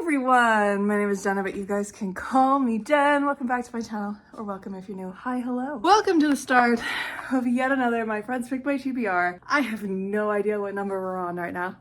everyone, my name is Jenna, but you guys can call me Jen. Welcome back to my channel, or welcome if you're new. Hi, hello. Welcome to the start of yet another My Friends Pick by TBR. I have no idea what number we're on right now,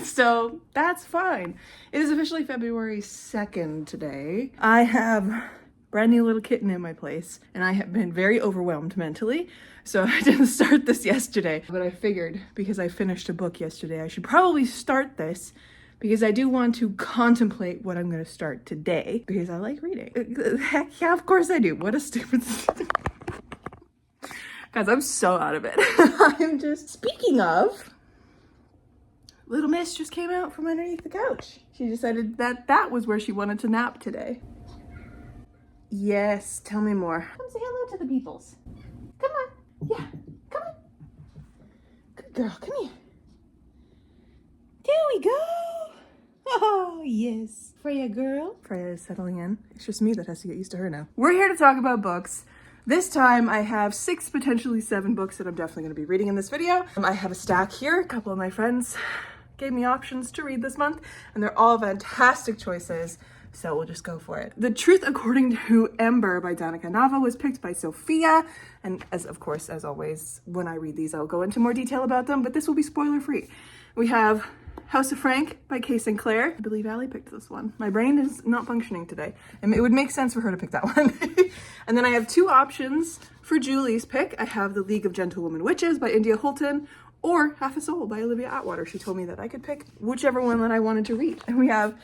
so that's fine. It is officially February 2nd today. I have a brand new little kitten in my place, and I have been very overwhelmed mentally, so I didn't start this yesterday. But I figured, because I finished a book yesterday, I should probably start this because I do want to contemplate what I'm going to start today because I like reading. Heck yeah, of course I do. What a stupid... Guys, I'm so out of it. I'm just... Speaking of, little miss just came out from underneath the couch. She decided that that was where she wanted to nap today. Yes, tell me more. Come say hello to the peoples. Come on. Yeah, come on. Good girl, come here. There we go. Oh, yes. Freya girl. Freya is settling in. It's just me that has to get used to her now. We're here to talk about books. This time I have 6, potentially 7 books that I'm definitely going to be reading in this video. I have a stack here. A couple of my friends gave me options to read this month, and they're all fantastic choices. So we'll just go for it. The Truth According to Ember by Danica Nava was picked by Sophia. And as always, when I read these, I'll go into more detail about them, but this will be spoiler free. We have House of Frank by Kay Sinclair. I believe Allie picked this one. My brain is not functioning today. And it would make sense for her to pick that one. And then I have 2 options for Julie's pick. I have The League of Gentlewoman Witches by India Holton or Half a Soul by Olivia Atwater. She told me that I could pick whichever one that I wanted to read. And we have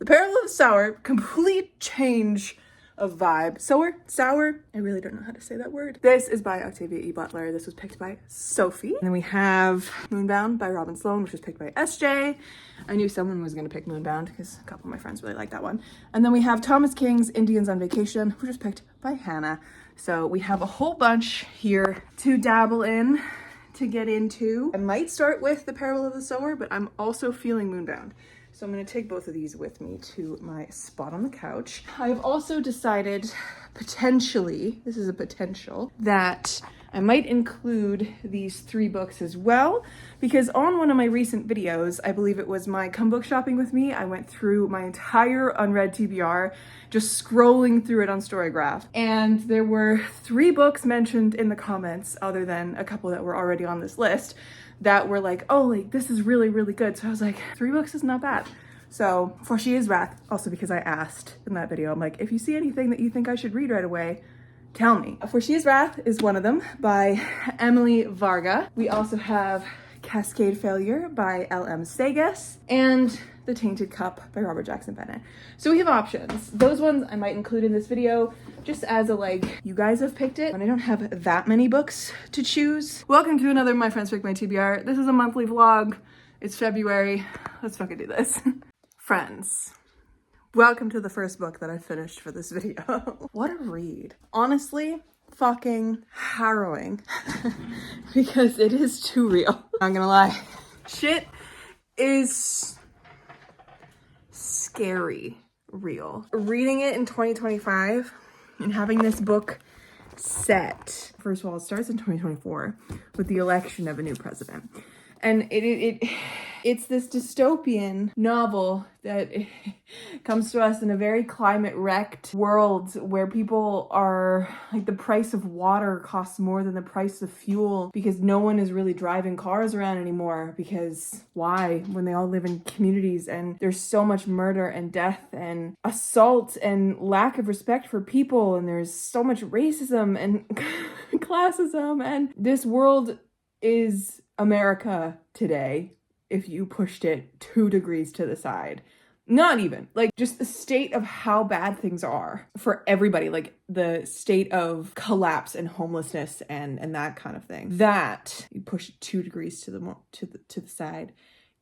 The Peril of the Sour, complete change of vibe. Sour, I really don't know how to say that word. This is by Octavia E. Butler. This was picked by Sophie. And then we have Moonbound by Robin Sloan, which was picked by SJ. I knew someone was going to pick Moonbound because a couple of my friends really like that one. And then we have Thomas King's Indians on Vacation, which was picked by Hannah. So we have a whole bunch here to dabble in, to get into. I might start with The Peril of the Sower, but I'm also feeling Moonbound. So I'm going to take both of these with me to my spot on the couch. I've also decided, potentially, this is a potential, that I might include these 3 books as well, because on one of my recent videos, I believe it was my Come Book Shopping With Me, I went through my entire unread TBR, just scrolling through it on Storygraph. And there were 3 books mentioned in the comments, other than a couple that were already on this list, that were like, oh, like, this is really, really good. So I was like, 3 books is not bad. So, For She Is Wrath, also because I asked in that video, I'm like, if you see anything that you think I should read right away, tell me. For She Is Wrath is one of them by Emily Varga. We also have Cascade Failure by L.M. Sagas and The Tainted Cup by Robert Jackson Bennett. So we have options. Those ones I might include in this video just as a like, you guys have picked it, and I don't have that many books to choose. Welcome to another My Friends Pick My TBR. This is a monthly vlog. It's February. Let's fucking do this. Friends, welcome to the first book that I finished for this video. What a read. Honestly, fucking harrowing because it is too real. Not gonna lie. Shit is scary real. Reading it in 2025 and having this book set. First of all, it starts in 2024 with the election of a new president. And it's this dystopian novel that comes to us in a very climate-wrecked world where people are, like, the price of water costs more than the price of fuel because no one is really driving cars around anymore because why? When they all live in communities and there's so much murder and death and assault and lack of respect for people and there's so much racism and classism, and this world is America today if you pushed it 2 degrees to the side. Not even. Like, just the state of how bad things are for everybody. Like, the state of collapse and homelessness and that kind of thing. That, you push it 2 degrees to the side,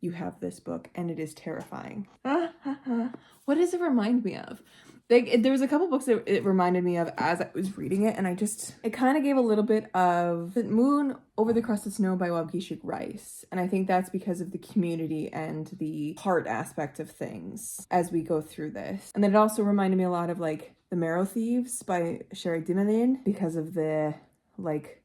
you have this book, and it is terrifying. What does it remind me of? Like, there was a couple books that it reminded me of as I was reading it, and it kind of gave a little bit of The Moon Over the Crusted Snow by Waukesha Rice. And I think that's because of the community and the heart aspect of things as we go through this. And then it also reminded me a lot of, like, The Marrow Thieves by Sherry Dinalin because of the, like,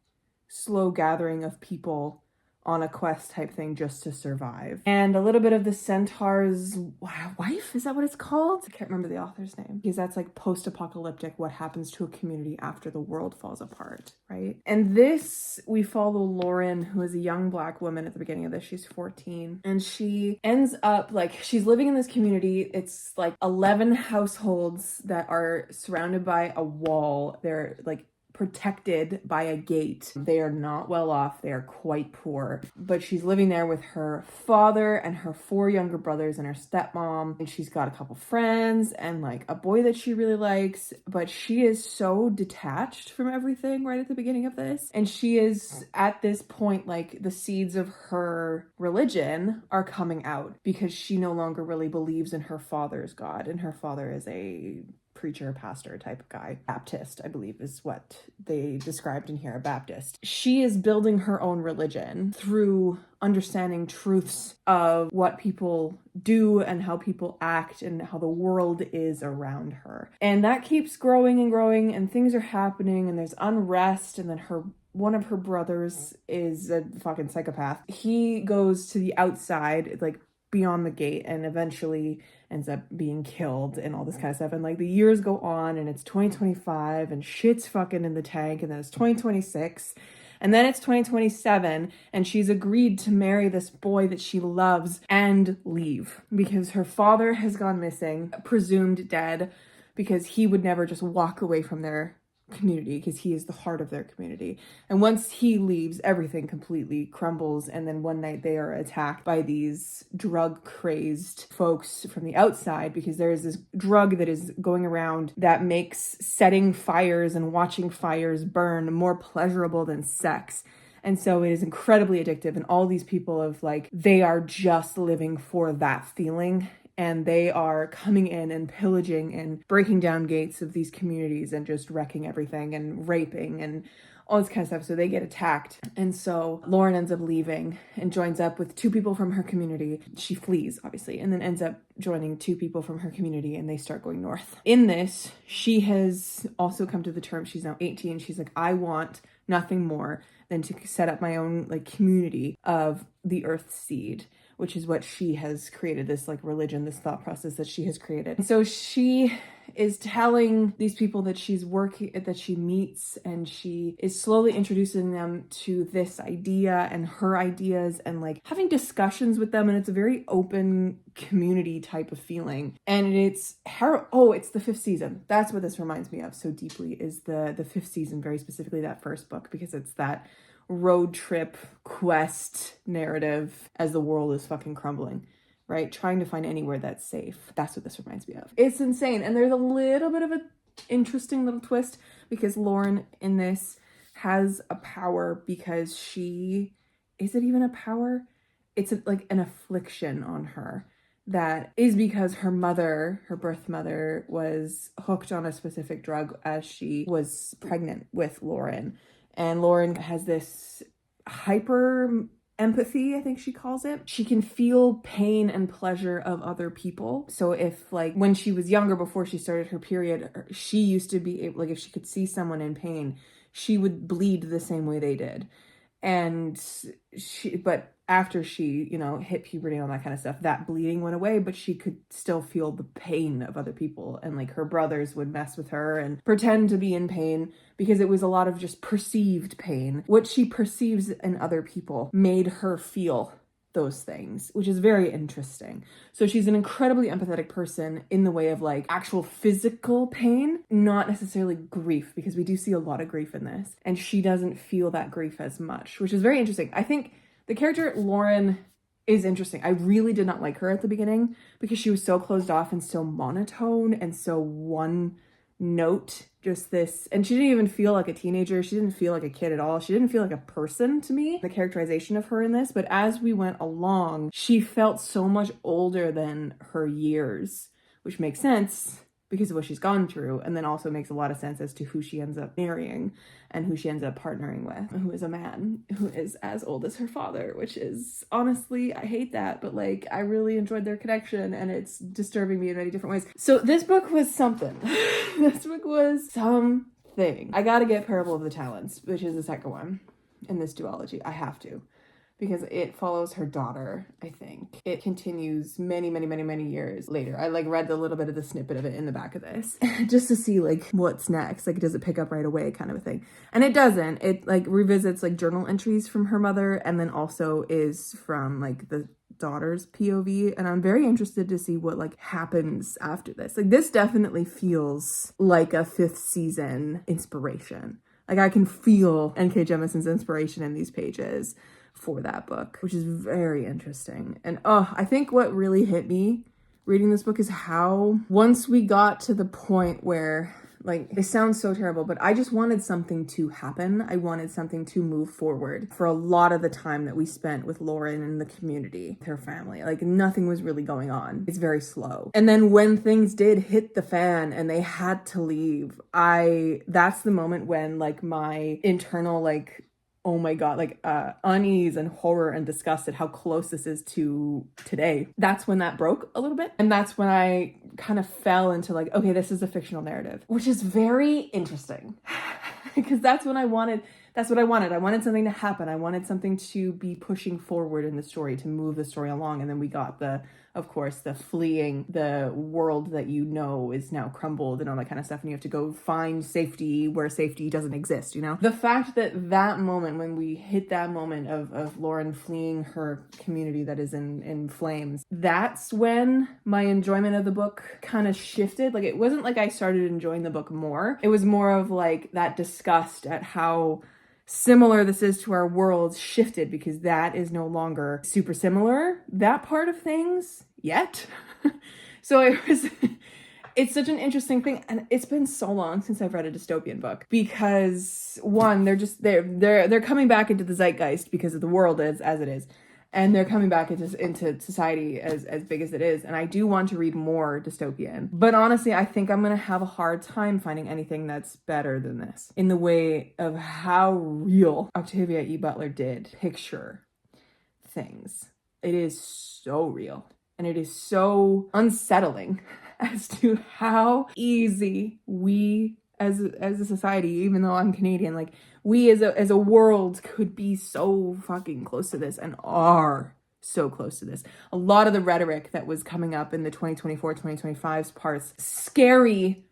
slow gathering of people on a quest type thing just to survive. And a little bit of the centaur's wife, is that what it's called? I can't remember the author's name, because that's like post-apocalyptic, what happens to a community after the world falls apart, right? And this, we follow Lauren, who is a young Black woman at the beginning of this. She's 14, and she ends up like, she's living in this community. It's like 11 households that are surrounded by a wall. They're like protected by a gate. They are not well off. They are quite poor. But she's living there with her father and her 4 younger brothers and her stepmom. And she's got a couple friends and like a boy that she really likes. But she is so detached from everything right at the beginning of this. And she is at this point, like the seeds of her religion are coming out because she no longer really believes in her father's God. And her father is a preacher, pastor type of guy. Baptist, I believe, is what they described in here, a Baptist. She is building her own religion through understanding truths of what people do and how people act and how the world is around her. And that keeps growing and growing, and things are happening, and there's unrest, and then one of her brothers is a fucking psychopath. He goes to the outside, like beyond the gate, and eventually ends up being killed and all this kind of stuff. And like the years go on, and it's 2025 and shit's fucking in the tank, and then it's 2026 and then it's 2027, and she's agreed to marry this boy that she loves and leave because her father has gone missing, presumed dead, because he would never just walk away from their community because he is the heart of their community. And once he leaves, everything completely crumbles. And then one night they are attacked by these drug crazed folks from the outside because there is this drug that is going around that makes setting fires and watching fires burn more pleasurable than sex. And so it is incredibly addictive. And all these people of like, they are just living for that feeling. And they are coming in and pillaging and breaking down gates of these communities and just wrecking everything and raping and all this kind of stuff. So they get attacked. And so Lauren ends up leaving and joins up with 2 people from her community. She flees, obviously, and then ends up joining 2 people from her community, and they start going north. In this, she has also come to the term, she's now 18. She's like, I want nothing more than to set up my own like community of the earth seed, which is what she has created, this like religion, this thought process that she has created. And so she is telling these people that she's working, that she meets, and she is slowly introducing them to this idea and her ideas and like having discussions with them. And it's a very open community type of feeling. And it's it's the 5th season. That's what this reminds me of so deeply, is the 5th season, very specifically that first book, because it's that road trip quest narrative as the world is fucking crumbling, right? Trying to find anywhere that's safe. That's what this reminds me of. It's insane. And there's a little bit of an interesting little twist because Lauren in this has a power because is it even a power? It's like an affliction on her that is because her mother, her birth mother, was hooked on a specific drug as she was pregnant with Lauren. And Lauren has this hyper empathy, I think she calls it. She can feel pain and pleasure of other people. So if like when she was younger, before she started her period, she used to be able, like if she could see someone in pain, she would bleed the same way they did. And but after she, hit puberty and all that kind of stuff, that bleeding went away, but she could still feel the pain of other people. And like her brothers would mess with her and pretend to be in pain because it was a lot of just perceived pain. What she perceives in other people made her feel those things, which is very interesting. So she's an incredibly empathetic person in the way of like actual physical pain, not necessarily grief, because we do see a lot of grief in this, and she doesn't feel that grief as much, which is very interesting. I think the character Lauren is interesting. I really did not like her at the beginning because she was so closed off and so monotone and so one note, just this, and she didn't even feel like a teenager. She didn't feel like a kid at all. She didn't feel like a person to me, the characterization of her in this. But as we went along, she felt so much older than her years, which makes sense because of what she's gone through, and then also makes a lot of sense as to who she ends up marrying and who she ends up partnering with, who is a man who is as old as her father, which is, honestly, I hate that, but like I really enjoyed their connection, and it's disturbing me in many different ways. So this book was something. This book was something. I gotta get Parable of the Talents, which is the second one in this duology. I have to. because it follows her daughter, I think. It continues many, many, many, many years later. I like read a little bit of the snippet of it in the back of this just to see like what's next. Like, does it pick up right away kind of a thing? And it doesn't. It like revisits like journal entries from her mother, and then also is from like the daughter's POV, and I'm very interested to see what like happens after this. Like, this definitely feels like a 5th season inspiration. Like, I can feel N.K. Jemisin's inspiration in these pages for that book, which is very interesting. And I think what really hit me reading this book is how once we got to the point where, like, it sounds so terrible, but I just wanted something to happen. I wanted something to move forward for a lot of the time that we spent with Lauren and the community, her family. Like, nothing was really going on. It's very slow. And then when things did hit the fan and they had to leave, that's the moment when like my internal like, oh my God, like unease and horror and disgust at how close this is to today. That's when that broke a little bit. And that's when I kind of fell into like, okay, this is a fictional narrative, which is very interesting because that's what I wanted. I wanted something to happen. I wanted something to be pushing forward in the story, to move the story along. And then we got of course, the fleeing, the world that you know is now crumbled and all that kind of stuff. And you have to go find safety where safety doesn't exist, you know? The fact that moment, when we hit that moment of Lauren fleeing her community that is in flames, that's when my enjoyment of the book kind of shifted. Like, it wasn't like I started enjoying the book more. It was more of like that disgust at how similar this is to our world shifted, because that is no longer super similar, that part of things, yet. So it's such an interesting thing, and it's been so long since I've read a dystopian book, because one, they're coming back into the zeitgeist because of the world as it is, and they're coming back into society as big as it is. And I do want to read more dystopian. But honestly, I think I'm going to have a hard time finding anything that's better than this in the way of how real Octavia E. Butler did picture things. It is so real. And it is so unsettling as to how easy we as a society, even though I'm Canadian, like, we as a world could be so fucking close to this, and are so close to this. A lot of the rhetoric that was coming up in the 2024, 2025 parts, scary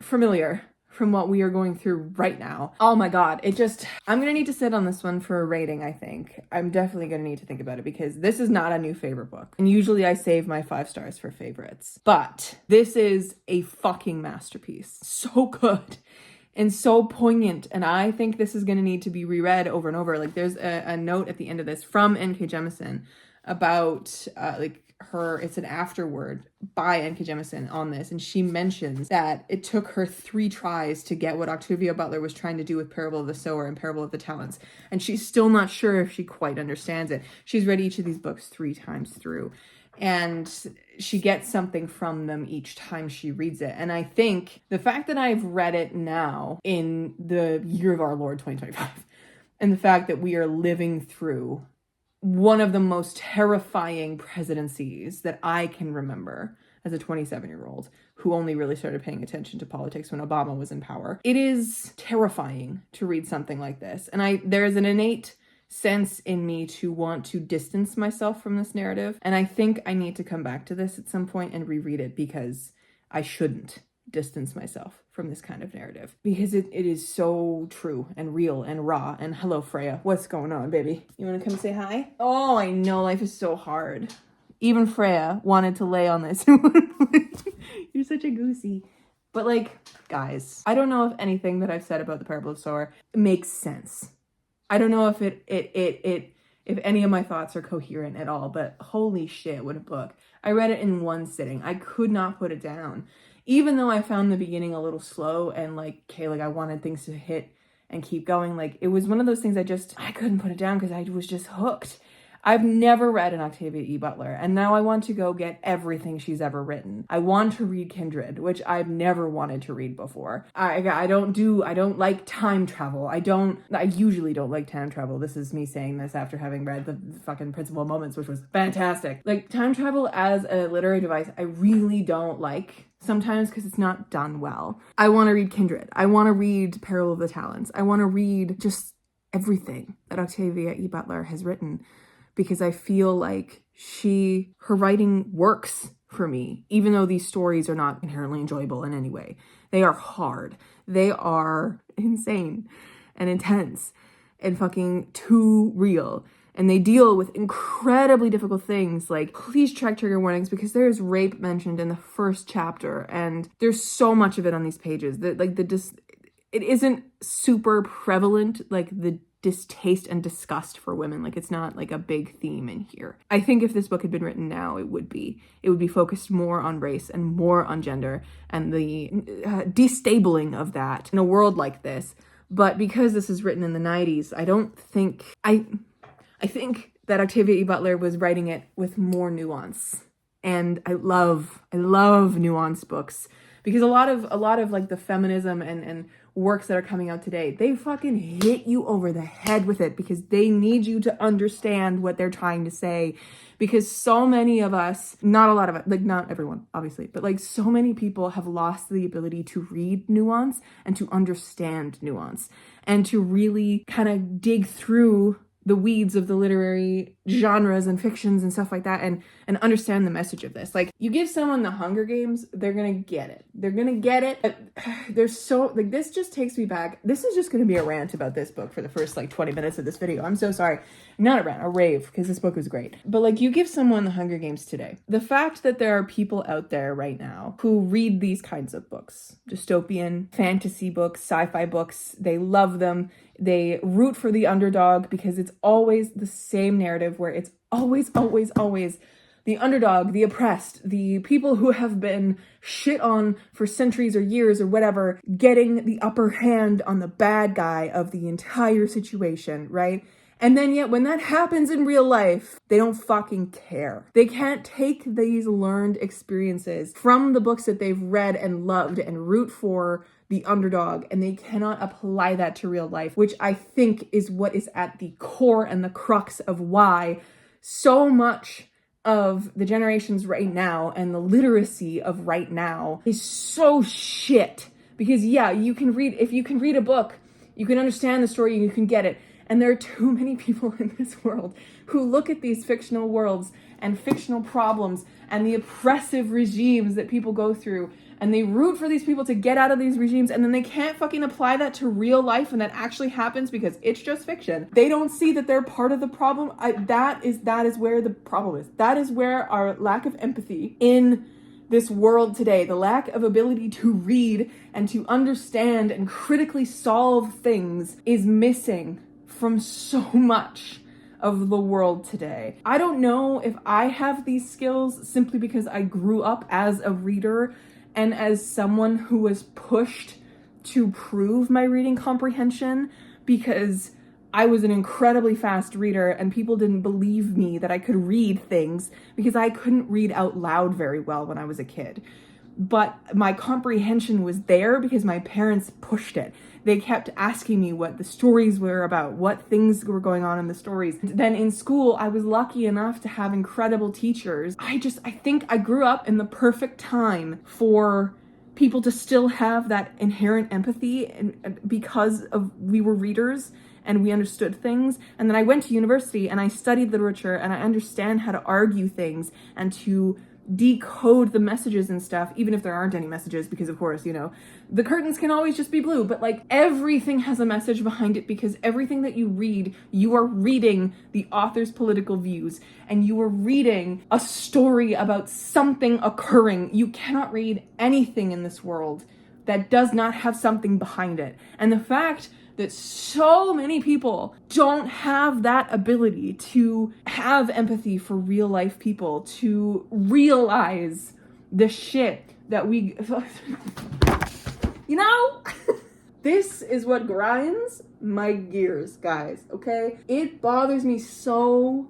familiar from what we are going through right now. Oh my God. I'm going to need to sit on this one for a rating, I think. I'm definitely going to need to think about it, because this is not a new favorite book. And usually I save my 5 stars for favorites. But this is a fucking masterpiece. So good. And so poignant. And I think this is going to need to be reread over and over. Like, there's a note at the end of this from N.K. Jemisin about it's an afterword by N.K. Jemisin on this, and she mentions that it took her 3 tries to get what Octavia Butler was trying to do with Parable of the Sower and Parable of the Talents, and she's still not sure if she quite understands it. She's read each of these books 3 times through, and she gets something from them each time she reads it. And I think the fact that I've read it now in the year of our Lord 2025, and the fact that we are living through one of the most terrifying presidencies that I can remember as a 27-year-old who only really started paying attention to politics when Obama was in power. It is terrifying to read something like this. And there is an innate sense in me to want to distance myself from this narrative. And I think I need to come back to this at some point and reread it, because I shouldn't distance myself from this kind of narrative, because it is so true and real and raw. And hello, Freya. What's going on, baby? You want to come say hi? Oh, I know, life is so hard. Even Freya wanted to lay on this. You're such a goosey. But like, guys, I don't know if anything that I've said about the Parable of the Sower makes sense. I don't know if if any of my thoughts are coherent at all, but holy shit, what a book. I read it in one sitting. I could not put it down. Even though I found the beginning a little slow and like, okay, like I wanted things to hit and keep going. Like, it was one of those things I couldn't put it down because I was just hooked. I've never read an Octavia E. Butler, and now I want to go get everything she's ever written. I want to read Kindred, which I've never wanted to read before. I don't like time travel. I usually don't like time travel. This is me saying this after having read the fucking Principal Moments, which was fantastic. Like, time travel as a literary device, I really don't like sometimes because it's not done well. I want to read Kindred. I want to read Peril of the Talents. I want to read just everything that Octavia E. Butler has written, because I feel like her writing works for me, even though these stories are not inherently enjoyable in any way. They are hard. They are insane and intense and fucking too real. And they deal with incredibly difficult things. Like, please check trigger warnings, because there is rape mentioned in the first chapter, and there's so much of it on these pages that it isn't super prevalent, like the distaste and disgust for women. Like, it's not like a big theme in here. I think if this book had been written now, it would be focused more on race and more on gender and the destabling of that in a world like this. But because this is written in the 90s, I think that Octavia E. Butler was writing it with more nuance. And I love nuanced books, because a lot of like the feminism and works that are coming out today, they fucking hit you over the head with it, because they need you to understand what they're trying to say. Because so many of us, not a lot of it, like not everyone, obviously, but like so many people have lost the ability to read nuance and to understand nuance and to really kind of dig through the weeds of the literary genres and fictions and stuff like that, and understand the message of this. Like, you give someone the Hunger Games, they're gonna get it. They're gonna get it. But there's so, like, this just takes me back. This is just gonna be a rant about this book for the first, like, 20 minutes of this video. I'm so sorry. Not a rant, a rave, because this book was great. But, like, you give someone the Hunger Games today. The fact that there are people out there right now who read these kinds of books, dystopian, fantasy books, sci-fi books, they love them. They root for the underdog, because it's always the same narrative where it's always the underdog, the oppressed, the people who have been shit on for centuries or years or whatever, getting the upper hand on the bad guy of the entire situation, right? And then yet when that happens in real life, they don't fucking care. They can't take these learned experiences from the books that they've read and loved and root for the underdog, and they cannot apply that to real life, which I think is what is at the core and the crux of why so much of the generations right now and the literacy of right now is so shit. Because yeah, if you can read a book, you can understand the story, you can get it. And there are too many people in this world who look at these fictional worlds and fictional problems and the oppressive regimes that people go through, and they root for these people to get out of these regimes, and then they can't fucking apply that to real life, and that actually happens because it's just fiction. They don't see that they're part of the problem. That is where the problem is. That is where our lack of empathy in this world today, the lack of ability to read and to understand and critically solve things, is missing from so much of the world today. I don't know if I have these skills simply because I grew up as a reader and as someone who was pushed to prove my reading comprehension, because I was an incredibly fast reader and people didn't believe me that I could read things because I couldn't read out loud very well when I was a kid. But my comprehension was there because my parents pushed it. They kept asking me what the stories were about, what things were going on in the stories. Then in school, I was lucky enough to have incredible teachers. I think I grew up in the perfect time for people to still have that inherent empathy, and because we were readers and we understood things. And then I went to university and I studied literature, and I understand how to argue things and to decode the messages and stuff, even if there aren't any messages, because of course, you know, the curtains can always just be blue, but like everything has a message behind it, because everything that you read, you are reading the author's political views, and you are reading a story about something occurring. You cannot read anything in this world that does not have something behind it. And the fact that so many people don't have that ability to have empathy for real life people, to realize the shit that we, you know, this is what grinds my gears, guys, okay? It bothers me so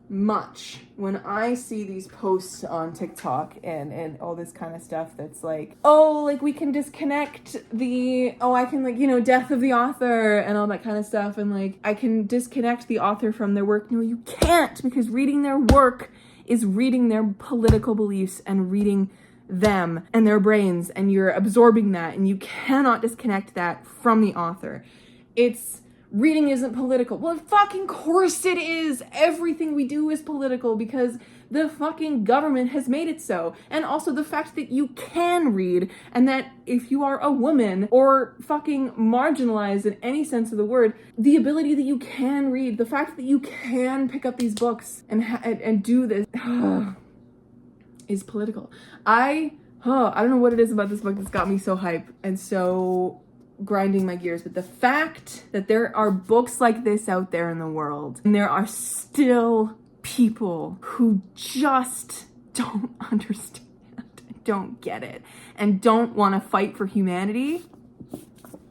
much when I see these posts on TikTok and all this kind of stuff that's like, oh, like we can disconnect I can, like, you know, death of the author and all that kind of stuff, and like I can disconnect the author from their work. No, you can't, because reading their work is reading their political beliefs and reading them and their brains, and you're absorbing that, and you cannot disconnect that from the author. It's reading isn't political. Well, fucking course it is. Everything we do is political because the fucking government has made it so. And also the fact that you can read, and that if you are a woman or fucking marginalized in any sense of the word, the ability that you can read, the fact that you can pick up these books and do this is political. I don't know what it is about this book that's got me so hype and so grinding my gears, but the fact that there are books like this out there in the world, and there are still people who just don't understand, don't get it, and don't want to fight for humanity.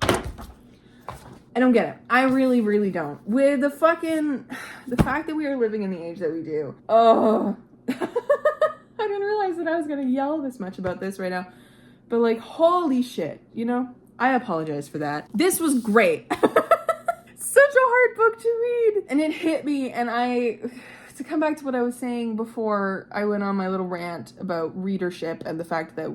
I don't get it. I really, really don't. With the fact that we are living in the age that we do. Oh, I didn't realize that I was gonna yell this much about this right now, but like, holy shit, you know? I apologize for that. This was great. Such a hard book to read. And it hit me, and to come back to what I was saying before I went on my little rant about readership and the fact that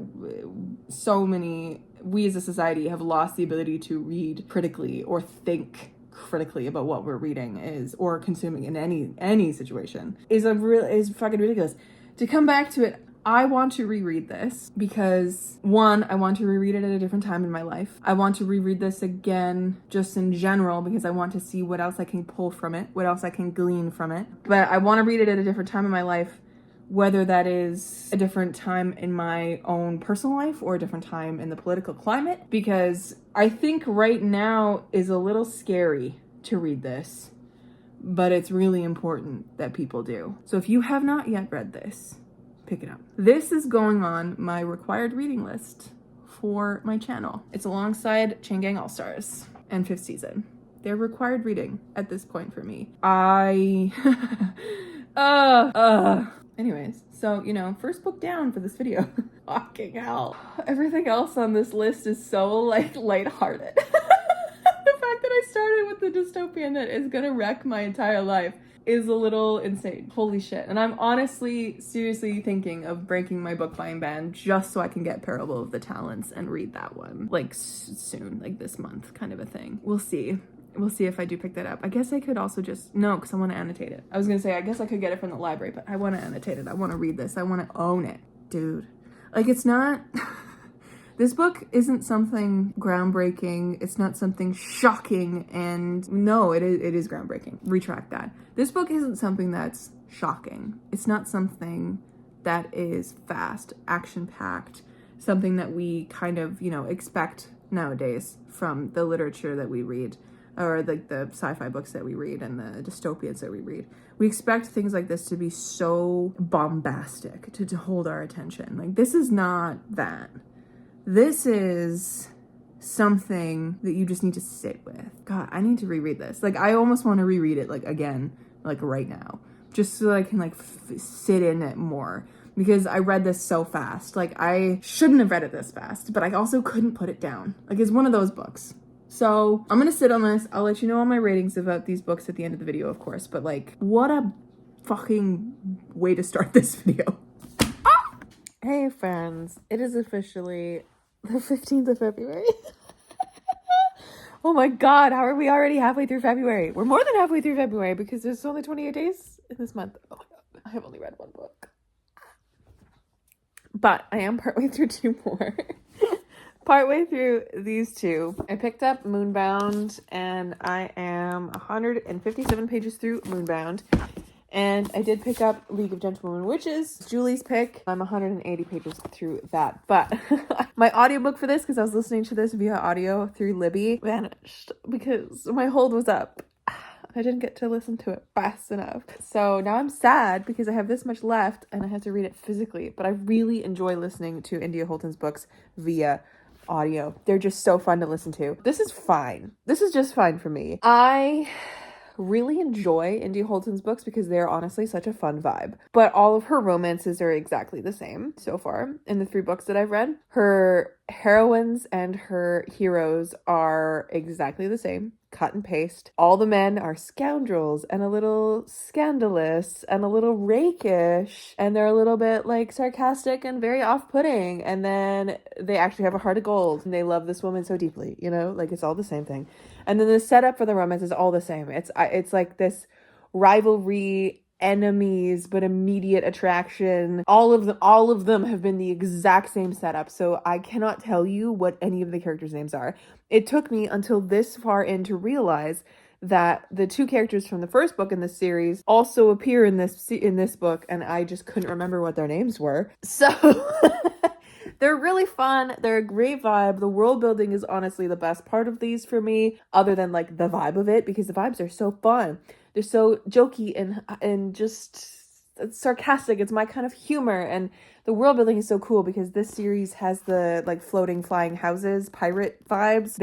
we as a society have lost the ability to read critically or think critically about what we're reading or consuming in any situation is fucking ridiculous. To come back to it, I want to reread this because, one, I want to reread it at a different time in my life. I want to reread this again just in general because I want to see what else I can pull from it, what else I can glean from it. But I want to read it at a different time in my life, whether that is a different time in my own personal life or a different time in the political climate, because I think right now is a little scary to read this, but it's really important that people do. So if you have not yet read this, pick it up. This is going on my required reading list for my channel. It's alongside Chain Gang All-Stars and 5th season. They're required reading at this point for me. Anyways, so, you know, first book down for this video. Fucking hell. Everything else on this list is so, like, lighthearted. The fact that I started with the dystopian that is gonna wreck my entire life is a little insane. Holy shit. And I'm honestly, seriously thinking of breaking my book buying ban just so I can get Parable of the Talents and read that one. Like, soon, like this month kind of a thing. We'll see. We'll see if I do pick that up. I guess I could also no, because I want to annotate it. I was gonna say, I guess I could get it from the library, but I want to annotate it. I want to read this. I want to own it. Dude. Like, it's not... This book isn't something groundbreaking. It's not something shocking. And no, it is groundbreaking. Retract that. This book isn't something that's shocking. It's not something that is fast, action-packed, something that we kind of, you know, expect nowadays from the literature that we read, or like the sci-fi books that we read and the dystopians that we read. We expect things like this to be so bombastic, to hold our attention. Like, this is not that. This is something that you just need to sit with. God, I need to reread this. Like, I almost want to reread it, like, again, like right now, just so I can, like, sit in it more, because I read this so fast. Like, I shouldn't have read it this fast, but I also couldn't put it down. Like, it's one of those books. So I'm gonna sit on this. I'll let you know all my ratings about these books at the end of the video, of course, but like, what a fucking way to start this video. Hey friends, it is officially the 15th of February. Oh my god, how are we already halfway through February? We're more than halfway through February because there's only 28 days in this month. Oh my god, I have only read one book. But I am partway through 2 more. Partway through these 2. I picked up Moonbound and I am 157 pages through Moonbound. And I did pick up League of Gentlewomen Witches, Julie's pick. I'm 180 pages through that. But my audiobook for this, because I was listening to this via audio through Libby, vanished because my hold was up. I didn't get to listen to it fast enough. So now I'm sad because I have this much left and I have to read it physically. But I really enjoy listening to India Holton's books via audio. They're just so fun to listen to. This is fine. This is just fine for me. I really enjoy India Holton's books because they're honestly such a fun vibe. But all of her romances are exactly the same so far in the 3 books that I've read. Her heroines and her heroes are exactly the same. cut and paste. All the men are scoundrels and a little scandalous and a little rakish, and they're a little bit like sarcastic and very off-putting, and then they actually have a heart of gold and they love this woman so deeply, you know, like it's all the same thing. And then the setup for the romance is all the same. It's like this rivalry, enemies but immediate attraction. All of them have been the exact same setup, so I cannot tell you what any of the characters' names are. It took me until this far in to realize that the two characters from the first book in this series also appear in this book, and I just couldn't remember what their names were. So they're really fun. They're a great vibe. The world building is honestly the best part of these for me, other than like the vibe of it, because the vibes are so fun. They're so jokey and just sarcastic. It's my kind of humor, and the world building is so cool because this series has the like floating flying houses, pirate vibes.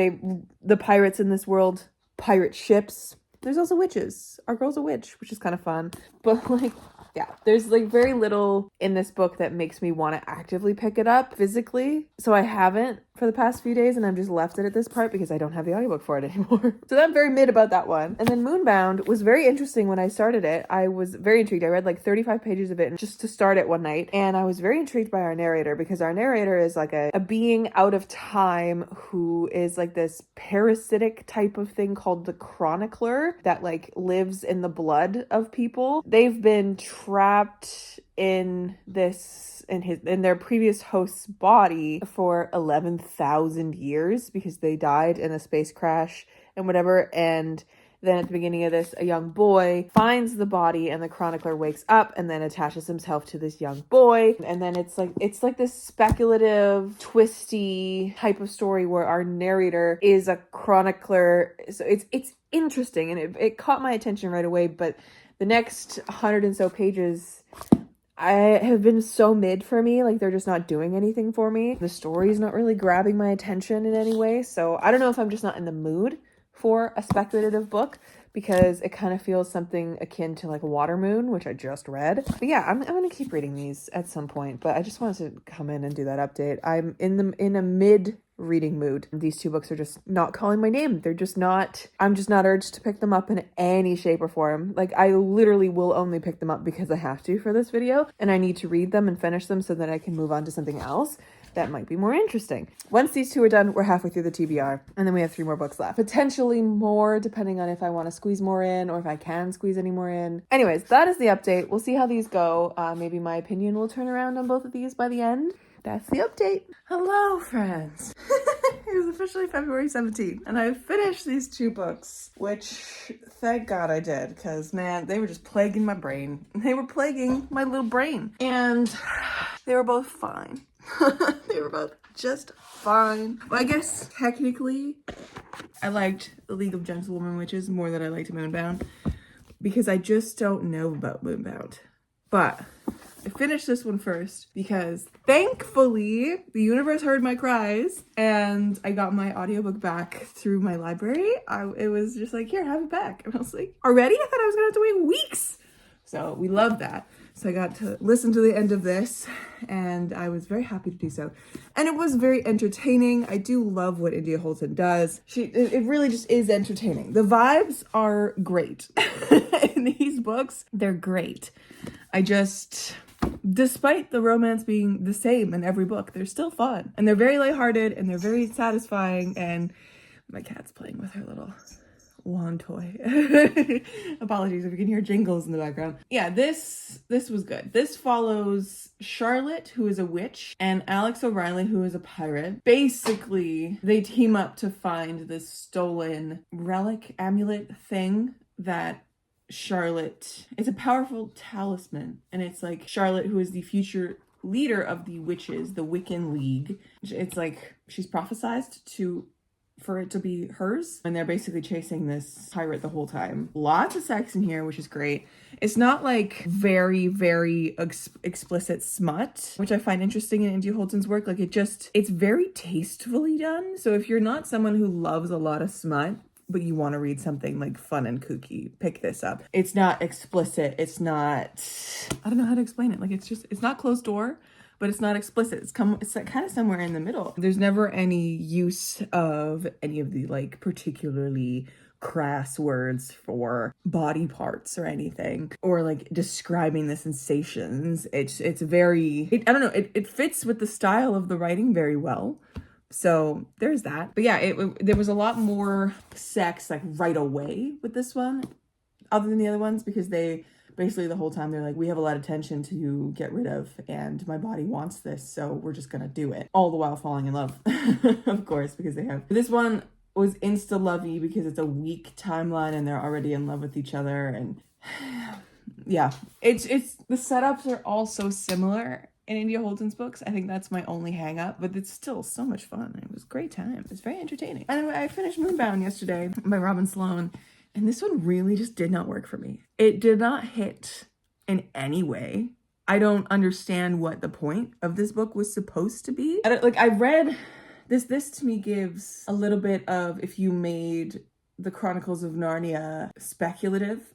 The pirates in this world, pirate ships. There's also witches. Our girl's a witch, which is kind of fun. But like, yeah, there's like very little in this book that makes me want to actively pick it up physically. So I haven't for the past few days, and I've just left it at this part because I don't have the audiobook for it anymore. So I'm very mid about that one. And then Moonbound was very interesting when I started it. I was very intrigued. I read like 35 pages of it just to start it one night. And I was very intrigued by our narrator because our narrator is like a being out of time who is like this parasitic type of thing called the chronicler that like lives in the blood of people. They've been trapped in their previous host's body for 11,000 years because they died in a space crash and whatever. And then at the beginning of this, a young boy finds the body and the chronicler wakes up and then attaches himself to this young boy. And then it's like this speculative, twisty type of story where our narrator is a chronicler. So it's interesting, and it caught my attention right away. But the next 100 and so pages, I have been so mid for me. Like, they're just not doing anything for me. The story's not really grabbing my attention in any way. So I don't know if I'm just not in the mood for a speculative book, because it kind of feels something akin to like Watermoon, which I just read. But yeah, I'm going to keep reading these at some point, but I just wanted to come in and do that update. I'm in a mid reading mood. These two books are just not calling my name. They're just not, I'm just not urged to pick them up in any shape or form. Like, I literally will only pick them up because I have to for this video, and I need to read them and finish them so that I can move on to something else that might be more interesting. Once these two are done, we're halfway through the TBR, and then we have 3 more books left. Potentially more, depending on if I want to squeeze more in or if I can squeeze any more in. Anyways, that is the update. We'll see how these go. Maybe my opinion will turn around on both of these by the end. That's the update. Hello, friends. It was officially February 17th, and I finished these 2 books, which thank God I did, because man, they were just plaguing my brain. They were plaguing my little brain, and they were both fine. They were both just fine. Well, I guess technically I liked The League of Gentlewomen Witches more than I liked Moonbound, because I just don't know about Moonbound. But I finished this one first because thankfully the universe heard my cries and I got my audiobook back through my library. It was just like, here, have it back. And I was like, already? I thought I was gonna have to wait weeks. So we love that. So I got to listen to the end of this, and I was very happy to do so. And it was very entertaining. I do love what India Holton does. It really just is entertaining. The vibes are great. In these books, they're great. Despite the romance being the same in every book, they're still fun. And they're very lighthearted, and they're very satisfying. And my cat's playing with her little wand toy. Apologies if you can hear jingles in the background. Yeah, this was good. This follows Charlotte, who is a witch, and Alex O'Reilly, who is a pirate. Basically, they team up to find this stolen relic, amulet thing that Charlotte, it's a powerful talisman, and it's like Charlotte, who is the future leader of the witches, the Wiccan League. It's like she's prophesized for it to be hers, and they're basically chasing this pirate the whole time. Lots of sex in here, which is great. It's not like very, very explicit smut, which I find interesting in India Holton's work. Like, it's very tastefully done. So if you're not someone who loves a lot of smut, but you want to read something like fun and kooky, pick this up. It's not explicit. It's not, I don't know how to explain it. Like, it's not closed door, but it's not explicit. It's kind of somewhere in the middle. There's never any use of any of the like particularly crass words for body parts or anything, or like describing the sensations. It's very, I don't know, it fits with the style of the writing very well. So there's that. But yeah, there was a lot more sex like right away with this one, other than the other ones, because they basically the whole time they're like, we have a lot of tension to get rid of and my body wants this, so we're just gonna do it, all the while falling in love. Of course, because they have. This one was insta-lovey because it's a week timeline and they're already in love with each other. And yeah, it's the setups are all so similar in India Holton's books. I think that's my only hang up, but it's still so much fun. It was a great time. It's very entertaining. Anyway, I finished Moonbound yesterday by Robin Sloan, and this one really just did not work for me. It did not hit in any way. I don't understand what the point of this book was supposed to be. I read this to me gives a little bit of if you made the Chronicles of Narnia speculative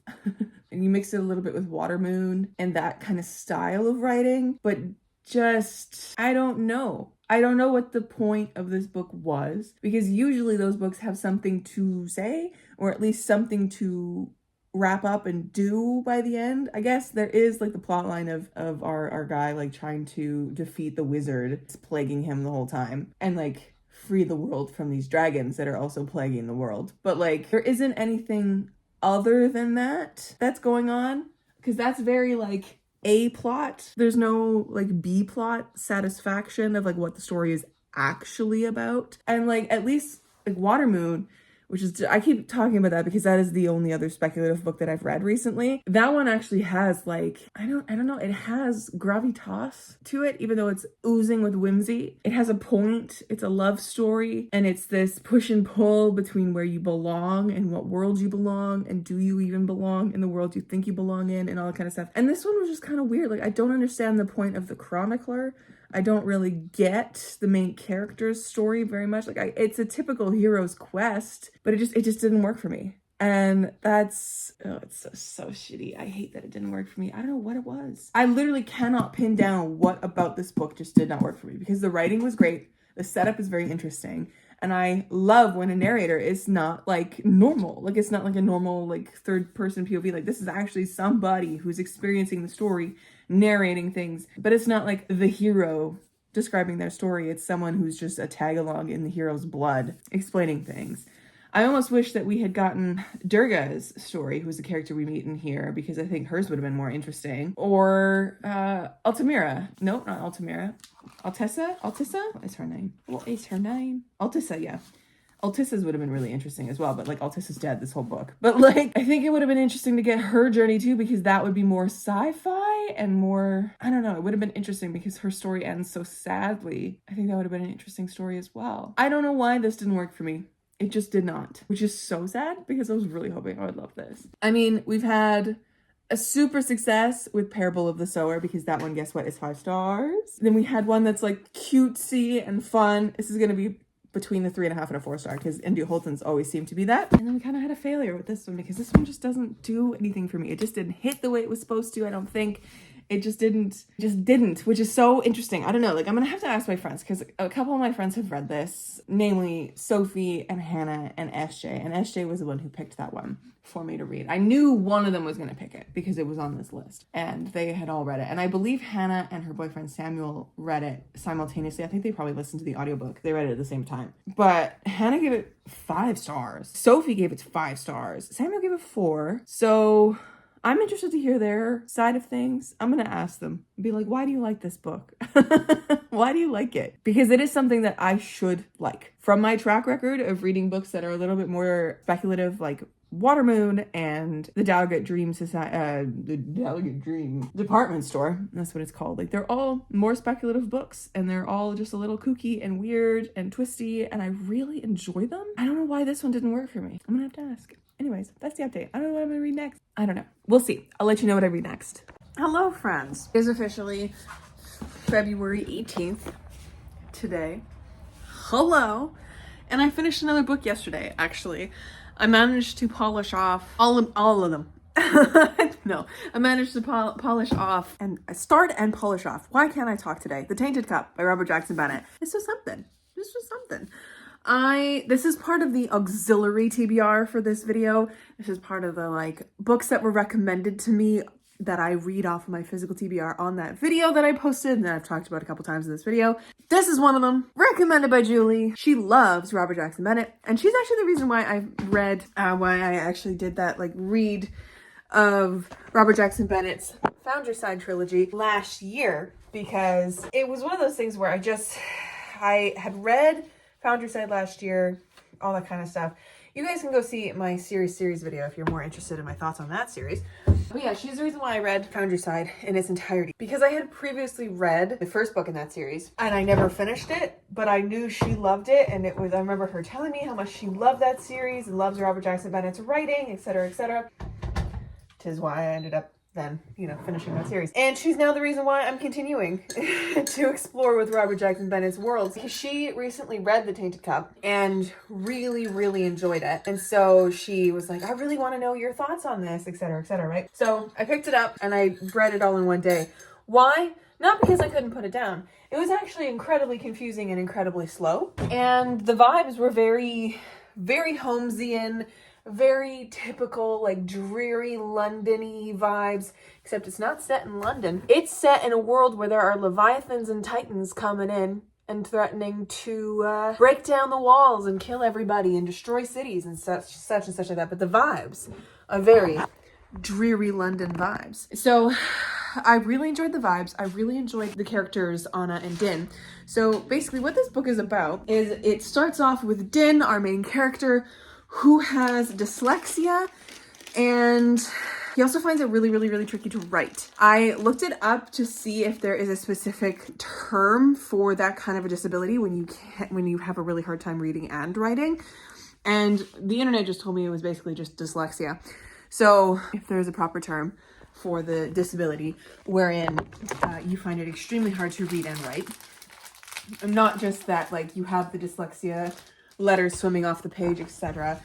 and you mix it a little bit with Watermoon and that kind of style of writing, but just, I don't know. I don't know what the point of this book was, because usually those books have something to say, or at least something to wrap up and do by the end. I guess there is like the plot line of our guy like trying to defeat the wizard. It's plaguing him the whole time, and like free the world from these dragons that are also plaguing the world. But like there isn't anything other than that that's going on, because that's very like A plot. There's no like B plot satisfaction of like what the story is actually about. And like at least like Watermoon, which is, I keep talking about that because that is the only other speculative book that I've read recently. That one actually has like, I don't know, it has gravitas to it, even though it's oozing with whimsy. It has a point, it's a love story, and it's this push and pull between where you belong and what world you belong, and do you even belong in the world you think you belong in, and all that kind of stuff. And this one was just kind of weird. Like, I don't understand the point of the chronicler. I don't really get the main character's story very much. Like, it's a typical hero's quest, but it just didn't work for me. And that's, oh, it's so shitty. I hate that it didn't work for me. I don't know what it was. I literally cannot pin down what about this book just did not work for me, because the writing was great. The setup is very interesting. And I love when a narrator is not like normal. Like, it's not like a normal like third person POV. Like, this is actually somebody who's experiencing the story, narrating things, but it's not like the hero describing their story. It's someone who's just a tag along in the hero's blood explaining things. I almost wish that we had gotten Durga's story, who's the character we meet in here, because I think hers would have been more interesting. Or Altamira. Nope, not Altamira. Altessa? What is her name? What is her name? Altissa, yeah. Altissa's would have been really interesting as well, but like Altissa's dead this whole book. But like, I think it would have been interesting to get her journey too, because that would be more sci-fi and more, I don't know, it would have been interesting because her story ends so sadly. I think that would have been an interesting story as well. I don't know why this didn't work for me. It just did not, which is so sad because I was really hoping I would love this. I mean, we've had a super success with Parable of the Sower, because that one, guess what, is 5 stars. Then we had one that's like cutesy and fun. This is going to be between the 3.5 and a 4 star, because India Holton's always seem to be that. And then we kind of had a failure with this one, because this one just doesn't do anything for me. It just didn't hit the way it was supposed to, I don't think. It just didn't, which is so interesting. I don't know, like, I'm gonna have to ask my friends, because a couple of my friends have read this, namely Sophie and Hannah and SJ, and SJ was the one who picked that one for me to read. I knew one of them was gonna pick it because it was on this list, and they had all read it. And I believe Hannah and her boyfriend Samuel read it simultaneously. I think they probably listened to the audiobook. They read it at the same time. But Hannah gave it 5 stars. Sophie gave it 5 stars. Samuel gave it 4. So I'm interested to hear their side of things. I'm going to ask them, be like, why do you like this book? Why do you like it? Because it is something that I should like. From my track record of reading books that are a little bit more speculative, like Watermoon and the Delegate Dream Department Store, that's what it's called. Like, they're all more speculative books, and they're all just a little kooky and weird and twisty, and I really enjoy them. I don't know why this one didn't work for me. I'm gonna have to ask. Anyways, that's the update. I don't know what I'm gonna read next. I don't know. We'll see. I'll let you know what I read next. Hello, friends. It is officially February 18th today. Hello. And I finished another book yesterday, actually. I managed to polish off all of them. No, I managed to polish off and start and polish off. Why can't I talk today? The Tainted Cup by Robert Jackson Bennett. This was something. This is part of the auxiliary TBR for this video. This is part of the like books that were recommended to me that I read off of my physical TBR on that video that I posted and that I've talked about a couple times in this video. This is one of them, recommended by Julie. She loves Robert Jackson Bennett, and she's actually the reason why I read, why I actually did that like read of Robert Jackson Bennett's Founderside trilogy last year, because it was one of those things where I had read Founderside last year, all that kind of stuff. You guys can go see my series video if you're more interested in my thoughts on that series. But yeah, she's the reason why I read Founderside in its entirety, because I had previously read the first book in that series and I never finished it, but I knew she loved it, and I remember her telling me how much she loved that series and loves Robert Jackson Bennett's writing, etc., etc. Tis why I ended up then, finishing that series. And she's now the reason why I'm continuing to explore with Robert Jackson Bennett's worlds, because she recently read The Tainted Cup and really, really enjoyed it. And so she was like, I really want to know your thoughts on this, etc., etc., right? So I picked it up and I read it all in one day. Why? Not because I couldn't put it down. It was actually incredibly confusing and incredibly slow. And the vibes were very, very Holmesian, very typical, like dreary London-y vibes, except it's not set in London. It's set in a world where there are leviathans and titans coming in and threatening to break down the walls and kill everybody and destroy cities and such like that. But the vibes are very dreary London vibes. So I really enjoyed the vibes. I really enjoyed the characters, Anna and Din. So basically what this book is about is it starts off with Din, our main character, who has dyslexia, and he also finds it really, really, really tricky to write. I looked it up to see if there is a specific term for that kind of a disability when you have a really hard time reading and writing, and the internet just told me it was basically just dyslexia. So if there's a proper term for the disability wherein you find it extremely hard to read and write, and not just that, like, you have the dyslexia, letters swimming off the page, etc.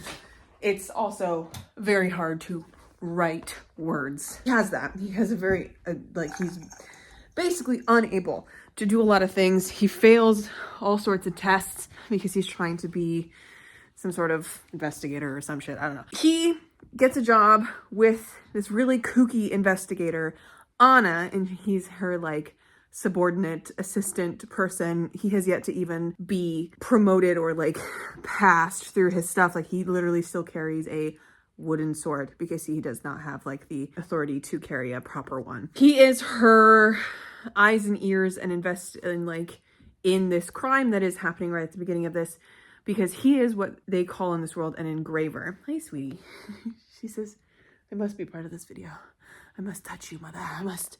It's also very hard to write words. He has that. He has a very, he's basically unable to do a lot of things. He fails all sorts of tests because he's trying to be some sort of investigator or some shit. I don't know. He gets a job with this really kooky investigator, Anna, and he's her, like, subordinate assistant person. He has yet to even be promoted or like passed through his stuff. Like, he literally still carries a wooden sword because he does not have like the authority to carry a proper one. He is her eyes and ears and invest in in this crime that is happening right at the beginning of this, because he is what they call in this world an engraver. Hi, sweetie. She says, I must be part of this video. I must touch you, mother. I must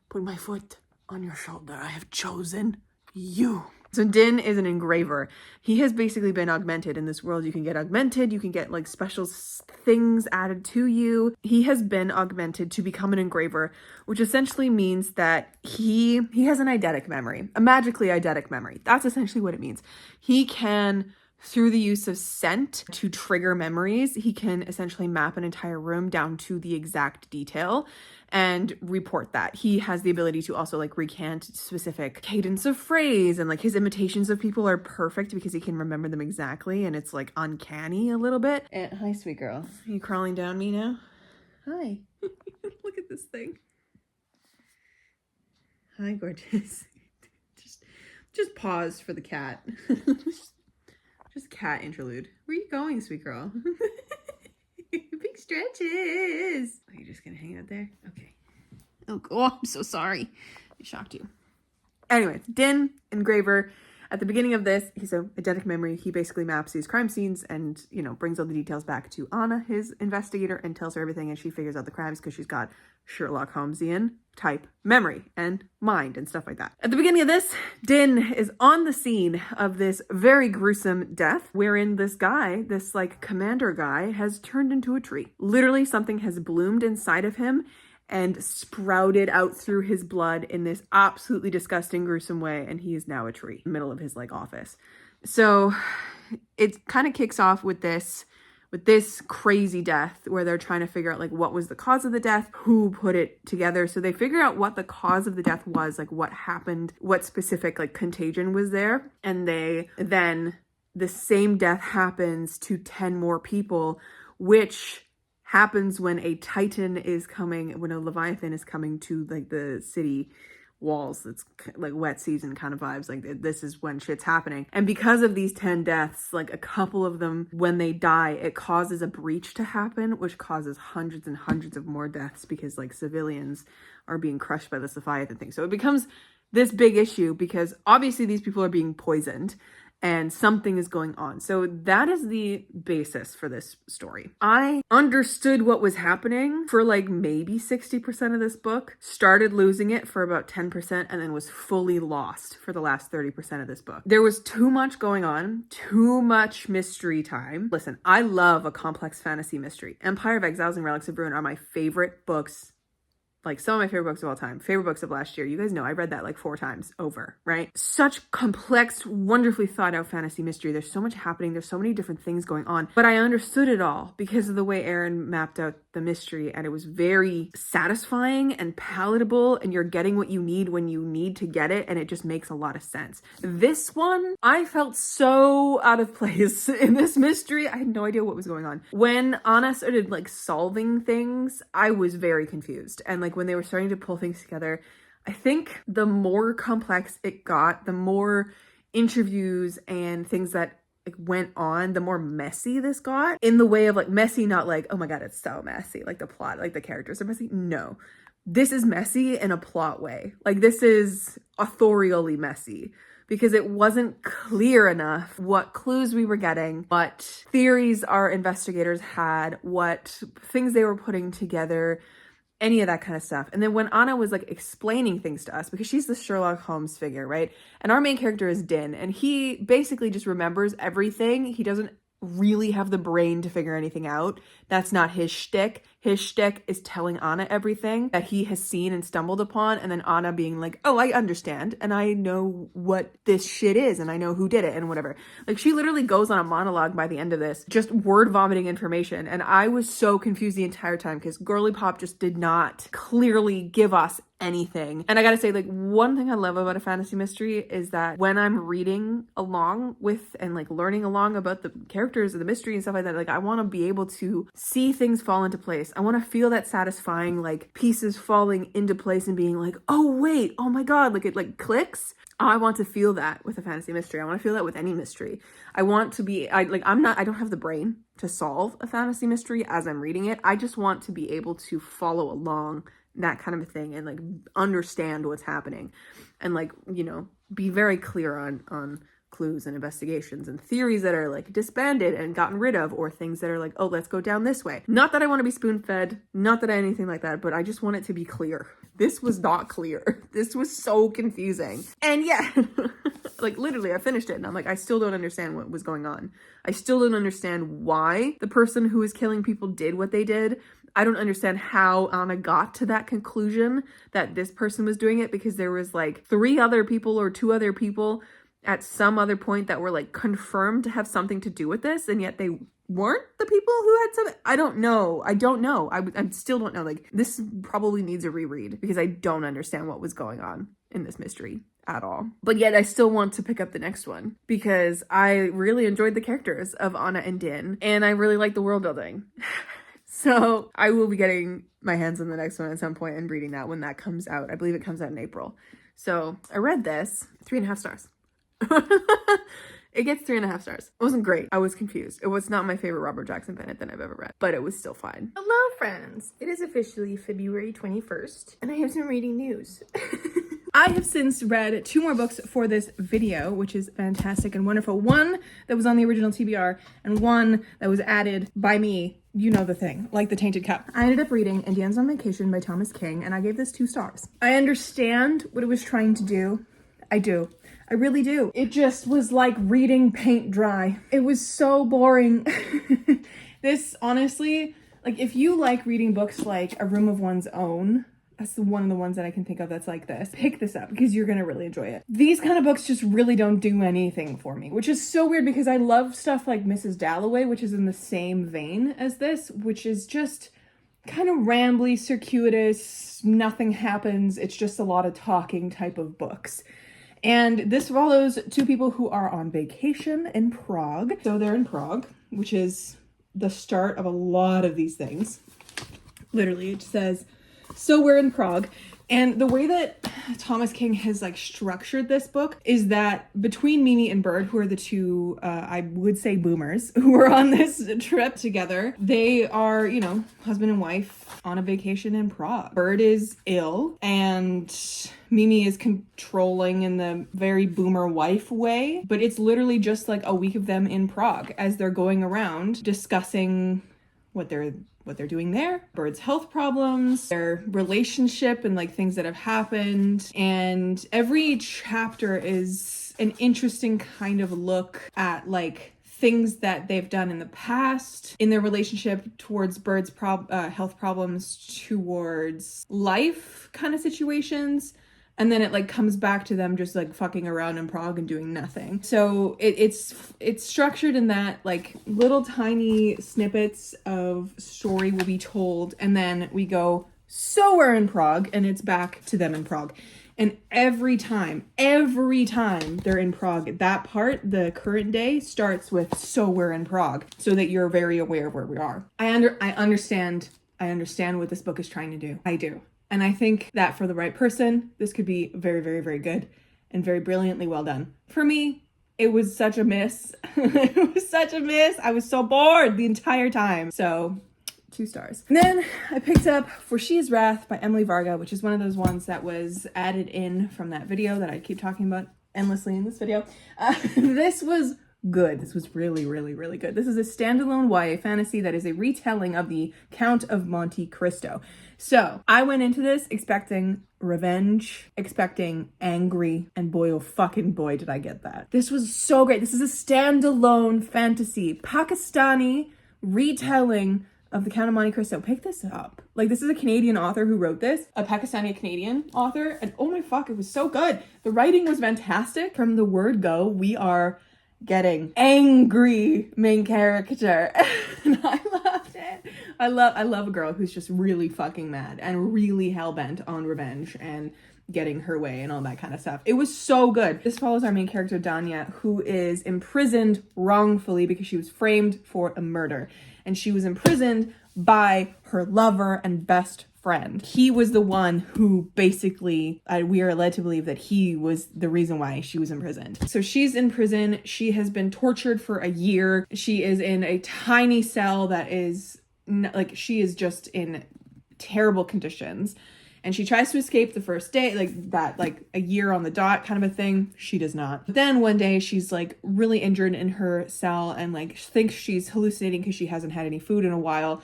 put my foot on your shoulder. I have chosen you. So Din is an engraver. He has basically been augmented. In this world, you can get augmented. You can get like special things added to you. He has been augmented to become an engraver, which essentially means that he has an eidetic memory, a magically eidetic memory. That's essentially what it means. He can, through the use of scent to trigger memories, he can essentially map an entire room down to the exact detail and report that. He has the ability to also like recant specific cadence of phrase, and like his imitations of people are perfect because he can remember them exactly, and it's like uncanny a little bit. And hi, sweet girl. Are you crawling down me now? Hi. Look at this thing. Hi, gorgeous. Just pause for the cat. Just cat interlude. Where are you going, sweet girl? Big stretches. Are you just gonna hang out there? Okay. Oh, I'm so sorry. I shocked you. Anyway, Din, engraver. At the beginning of this, he's a eidetic memory. He basically maps these crime scenes and, brings all the details back to Anna, his investigator, and tells her everything, and she figures out the crimes because she's got Sherlock Holmesian type memory and mind and stuff like that. At the beginning of this, Din is on the scene of this very gruesome death wherein this guy, this like commander guy, has turned into a tree. Literally something has bloomed inside of him and sprouted out through his blood in this absolutely disgusting, gruesome way, and he is now a tree in the middle of his like office. So it kind of kicks off with this crazy death where they're trying to figure out like what was the cause of the death, who put it together. So they figure out what the cause of the death was, like what happened, what specific like contagion was there, and they then the same death happens to 10 more people, which happens when a Titan is coming, when a Leviathan is coming to like the city walls. It's like wet season kind of vibes. Like this is when shit's happening. And because of these 10 deaths, like a couple of them, when they die, it causes a breach to happen, which causes hundreds and hundreds of more deaths because like civilians are being crushed by this Leviathan thing. So it becomes this big issue because obviously these people are being poisoned and something is going on. So that is the basis for this story. I understood what was happening for like maybe 60% of this book, started losing it for about 10%, and then was fully lost for the last 30% of this book. There was too much going on, too much mystery time. Listen, I love a complex fantasy mystery. Empire of Exiles and Relics of Ruin are my favorite books. Like some of my favorite books of all time, favorite books of last year. You guys know I read that like 4 times over, right? Such complex, wonderfully thought out fantasy mystery. There's so much happening. There's so many different things going on, but I understood it all because of the way Aaron mapped out the mystery, and it was very satisfying and palatable, and you're getting what you need when you need to get it, and it just makes a lot of sense. This one, I felt so out of place in this mystery. I had no idea what was going on. When Anna started like solving things, I was very confused, and like when they were starting to pull things together, I think the more complex it got, the more interviews and things that like went on, the more messy this got, in the way of like messy, not like, oh my god, it's so messy, like the plot, like the characters are messy. No, this is messy in a plot way. Like this is authorially messy because it wasn't clear enough what clues we were getting, what theories our investigators had, what things they were putting together, any of that kind of stuff. And then when Anna was like explaining things to us, because she's the Sherlock Holmes figure, right? And our main character is Din, and he basically just remembers everything. He doesn't really have the brain to figure anything out. That's not his shtick. His shtick is telling Anna everything that he has seen and stumbled upon, and then Anna being like, oh, I understand, and I know what this shit is, and I know who did it, and whatever. Like, she literally goes on a monologue by the end of this, just word vomiting information, and I was so confused the entire time, because Girly Pop just did not clearly give us anything. And I gotta say, like, one thing I love about a fantasy mystery is that when I'm reading along with and like learning along about the characters of the mystery and stuff like that, like I want to be able to see things fall into place. I want to feel that satisfying like pieces falling into place and being like, oh wait, oh my god, like it like clicks. I want to feel that with a fantasy mystery. I want to feel that with any mystery. I want to be, I don't have the brain to solve a fantasy mystery as I'm reading it. I just want to be able to follow along, that kind of a thing, and like understand what's happening, and like, you know, be very clear on clues and investigations and theories that are like disbanded and gotten rid of, or things that are like, oh, let's go down this way. Not that I want to be spoon-fed, not that anything like that, but I just want it to be clear. This was not clear. This was so confusing. And yeah, like literally I finished it and I'm like, I still don't understand what was going on. I still don't understand why the person who was killing people did what they did. I don't understand how Anna got to that conclusion that this person was doing it, because there was like 3 other people or 2 other people at some other point that were like confirmed to have something to do with this, and yet they weren't the people who had something. I don't know. I still don't know. Like, this probably needs a reread because I don't understand what was going on in this mystery at all. But yet I still want to pick up the next one because I really enjoyed the characters of Anna and Din, and I really like the world building. So I will be getting my hands on the next one at some point and reading that when that comes out. I believe it comes out in April. So I read this, 3.5 stars. It gets 3.5 stars. It wasn't great. I was confused. It was not my favorite Robert Jackson Bennett that I've ever read, but it was still fine. Hello, friends. It is officially February 21st, and I have some reading news. I have since read 2 more books for this video, which is fantastic and wonderful. One that was on the original TBR, and one that was added by me. You know the thing, like The Tainted Cup. I ended up reading Indiana's on Vacation by Thomas King, and I gave this 2 stars. I understand what it was trying to do. I do. I really do. It just was like reading paint dry. It was so boring. This, honestly, like if you like reading books like A Room of One's Own, that's one of the ones that I can think of that's like this. Pick this up because you're gonna really enjoy it. These kind of books just really don't do anything for me, which is so weird because I love stuff like Mrs. Dalloway, which is in the same vein as this, which is just kind of rambly, circuitous, nothing happens, it's just a lot of talking type of books. And this follows two people who are on vacation in Prague. So they're in Prague, which is the start of a lot of these things. Literally, it says, so we're in Prague. And the way that Thomas King has like structured this book is that between Mimi and Bird, who are the two, I would say boomers, who are on this trip together, they are, you know, husband and wife on a vacation in Prague. Bird is ill and Mimi is controlling in the very boomer wife way, but it's literally just like a week of them in Prague as they're going around discussing what they're doing there, Bird's health problems, their relationship and like things that have happened. And every chapter is an interesting kind of look at like things that they've done in the past in their relationship towards Bird's health problems, towards life kind of situations. And then it like comes back to them just like fucking around in Prague and doing nothing. So it's structured in that like little tiny snippets of story will be told, and then we go, so we're in Prague, and it's back to them in Prague. And every time they're in Prague, that part, the current day, starts with so we're in Prague, so that you're very aware of where we are. I understand what this book is trying to do. I do. And I think that for the right person, this could be very, very, very good and very brilliantly well done. For me, it was such a miss. It was such a miss. I was so bored the entire time. So 2 stars. And then I picked up For She Is Wrath by Emily Varga, which is one of those ones that was added in from that video that I keep talking about endlessly in this video. This was good. This was really, really, really good. This is a standalone YA fantasy that is a retelling of the Count of Monte Cristo. So I went into this expecting revenge, expecting angry, and boy, oh fucking boy, did I get that. This was so great. This is a standalone fantasy, Pakistani retelling of the Count of Monte Cristo. Pick this up. Like, this is a Canadian author who wrote this, a Pakistani Canadian author, and oh my fuck, it was so good. The writing was fantastic. From the word go, we are getting angry main character. And I loved it. I love a girl who's just really fucking mad and really hell-bent on revenge and getting her way and all that kind of stuff. It was so good. This follows our main character, Danya, who is imprisoned wrongfully because she was framed for a murder. And she was imprisoned by her lover and best friend. He was the one who basically, we are led to believe that he was the reason why she was imprisoned. So she's in prison. She has been tortured for a year. She is in a tiny cell that is like, she is just in terrible conditions. And she tries to escape the first day, like a year on the dot kind of a thing. She does not. But then one day she's like really injured in her cell and like thinks she's hallucinating because she hasn't had any food in a while.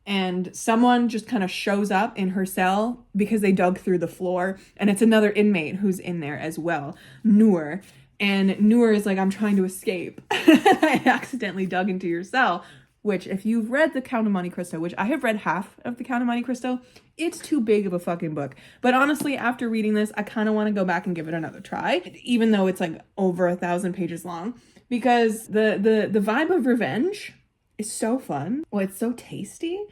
And someone just kind of shows up in her cell because they dug through the floor. And it's another inmate who's in there as well, Noor. And Noor is like, I'm trying to escape. I accidentally dug into your cell. Which, if you've read The Count of Monte Cristo, which I have read half of The Count of Monte Cristo, it's too big of a fucking book. But honestly, after reading this, I kind of want to go back and give it another try, even though it's like over 1,000 pages long, because the vibe of revenge is so fun. Well, it's so tasty.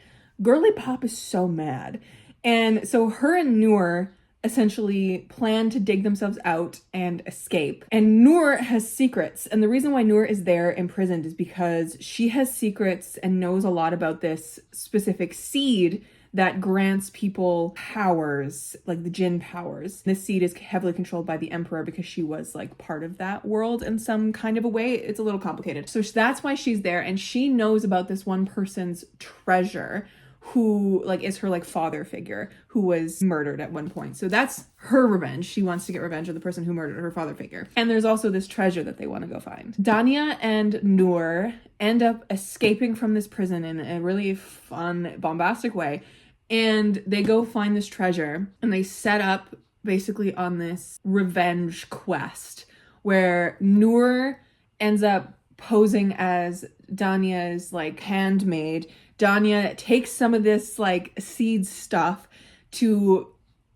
Girly Pop is so mad. And so her and Noor essentially plan to dig themselves out and escape. And Noor has secrets. And the reason why Noor is there imprisoned is because she has secrets and knows a lot about this specific seed that grants people powers, like the jinn powers. This seed is heavily controlled by the emperor because she was like part of that world in some kind of a way. It's a little complicated. So that's why she's there. And she knows about this one person's treasure who like is her like father figure who was murdered at one point. So that's her revenge. She wants to get revenge of the person who murdered her father figure. And there's also this treasure that they want to go find. Danya and Noor end up escaping from this prison in a really fun, bombastic way. And they go find this treasure and they set up basically on this revenge quest where Noor ends up posing as Danya's like handmaid. Danya takes some of this like seed stuff to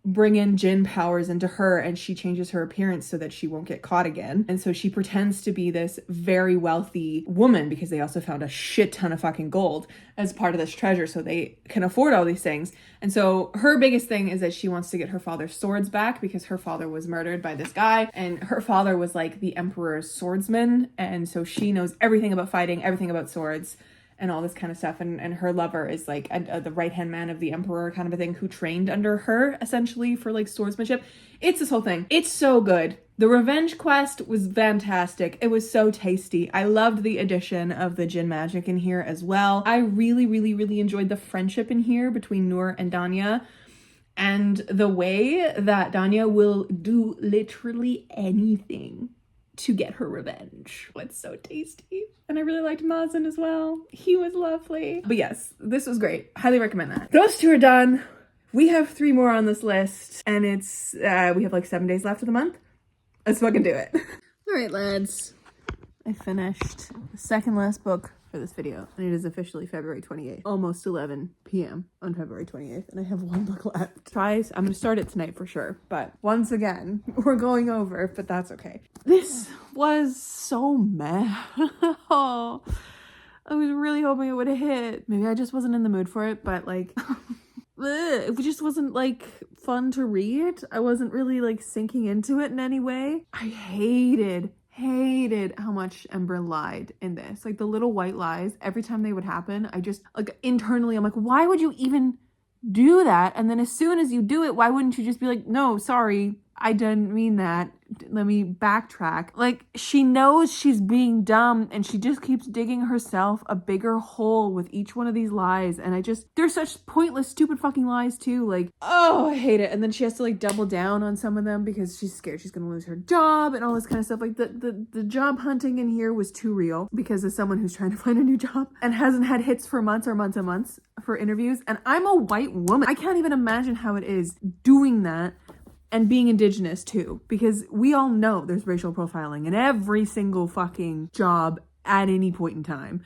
bring in Jinn powers into her, and she changes her appearance so that she won't get caught again. And so she pretends to be this very wealthy woman because they also found a shit ton of fucking gold as part of this treasure, so they can afford all these things. And so her biggest thing is that she wants to get her father's swords back because her father was murdered by this guy, and her father was like the emperor's swordsman, and so she knows everything about fighting, everything about swords, and all this kind of stuff. And her lover is like the right-hand man of the emperor kind of a thing, who trained under her essentially for like swordsmanship. It's this whole thing. It's so good. The revenge quest was fantastic. It was so tasty. I loved the addition of the Jinn magic in here as well. I really, really, really enjoyed the friendship in here between Noor and Danya, and the way that Danya will do literally anything to get her revenge. It's so tasty. And I really liked Mazen as well. He was lovely. But yes, this was great. Highly recommend that. Those two are done. We have 3 more on this list, and it's we have like 7 days left of the month. Let's fucking do it. All right, lads. I finished the second last book for this video, and it is officially February 28th, almost 11 p.m. on February 28th, and I have 1 book left. I'm gonna start it tonight for sure, but once again, we're going over, but that's okay. This was so meh. Oh, I was really hoping it would hit. Maybe I just wasn't in the mood for it, but like, it just wasn't like fun to read. I wasn't really like sinking into it in any way. I hated how much Ember lied in this. Like the little white lies, every time they would happen, I just like internally I'm like, why would you even do that? And then as soon as you do it, why wouldn't you just be like, no, sorry, I didn't mean that. Let me backtrack. Like, she knows she's being dumb, and she just keeps digging herself a bigger hole with each one of these lies. And they're such pointless, stupid fucking lies too. Like, oh, I hate it. And then she has to like double down on some of them because she's scared she's gonna lose her job and all this kind of stuff. Like the job hunting in here was too real because of someone who's trying to find a new job and hasn't had hits for months or months and months for interviews. And I'm a white woman. I can't even imagine how it is doing that. And being Indigenous too, because we all know there's racial profiling in every single fucking job at any point in time.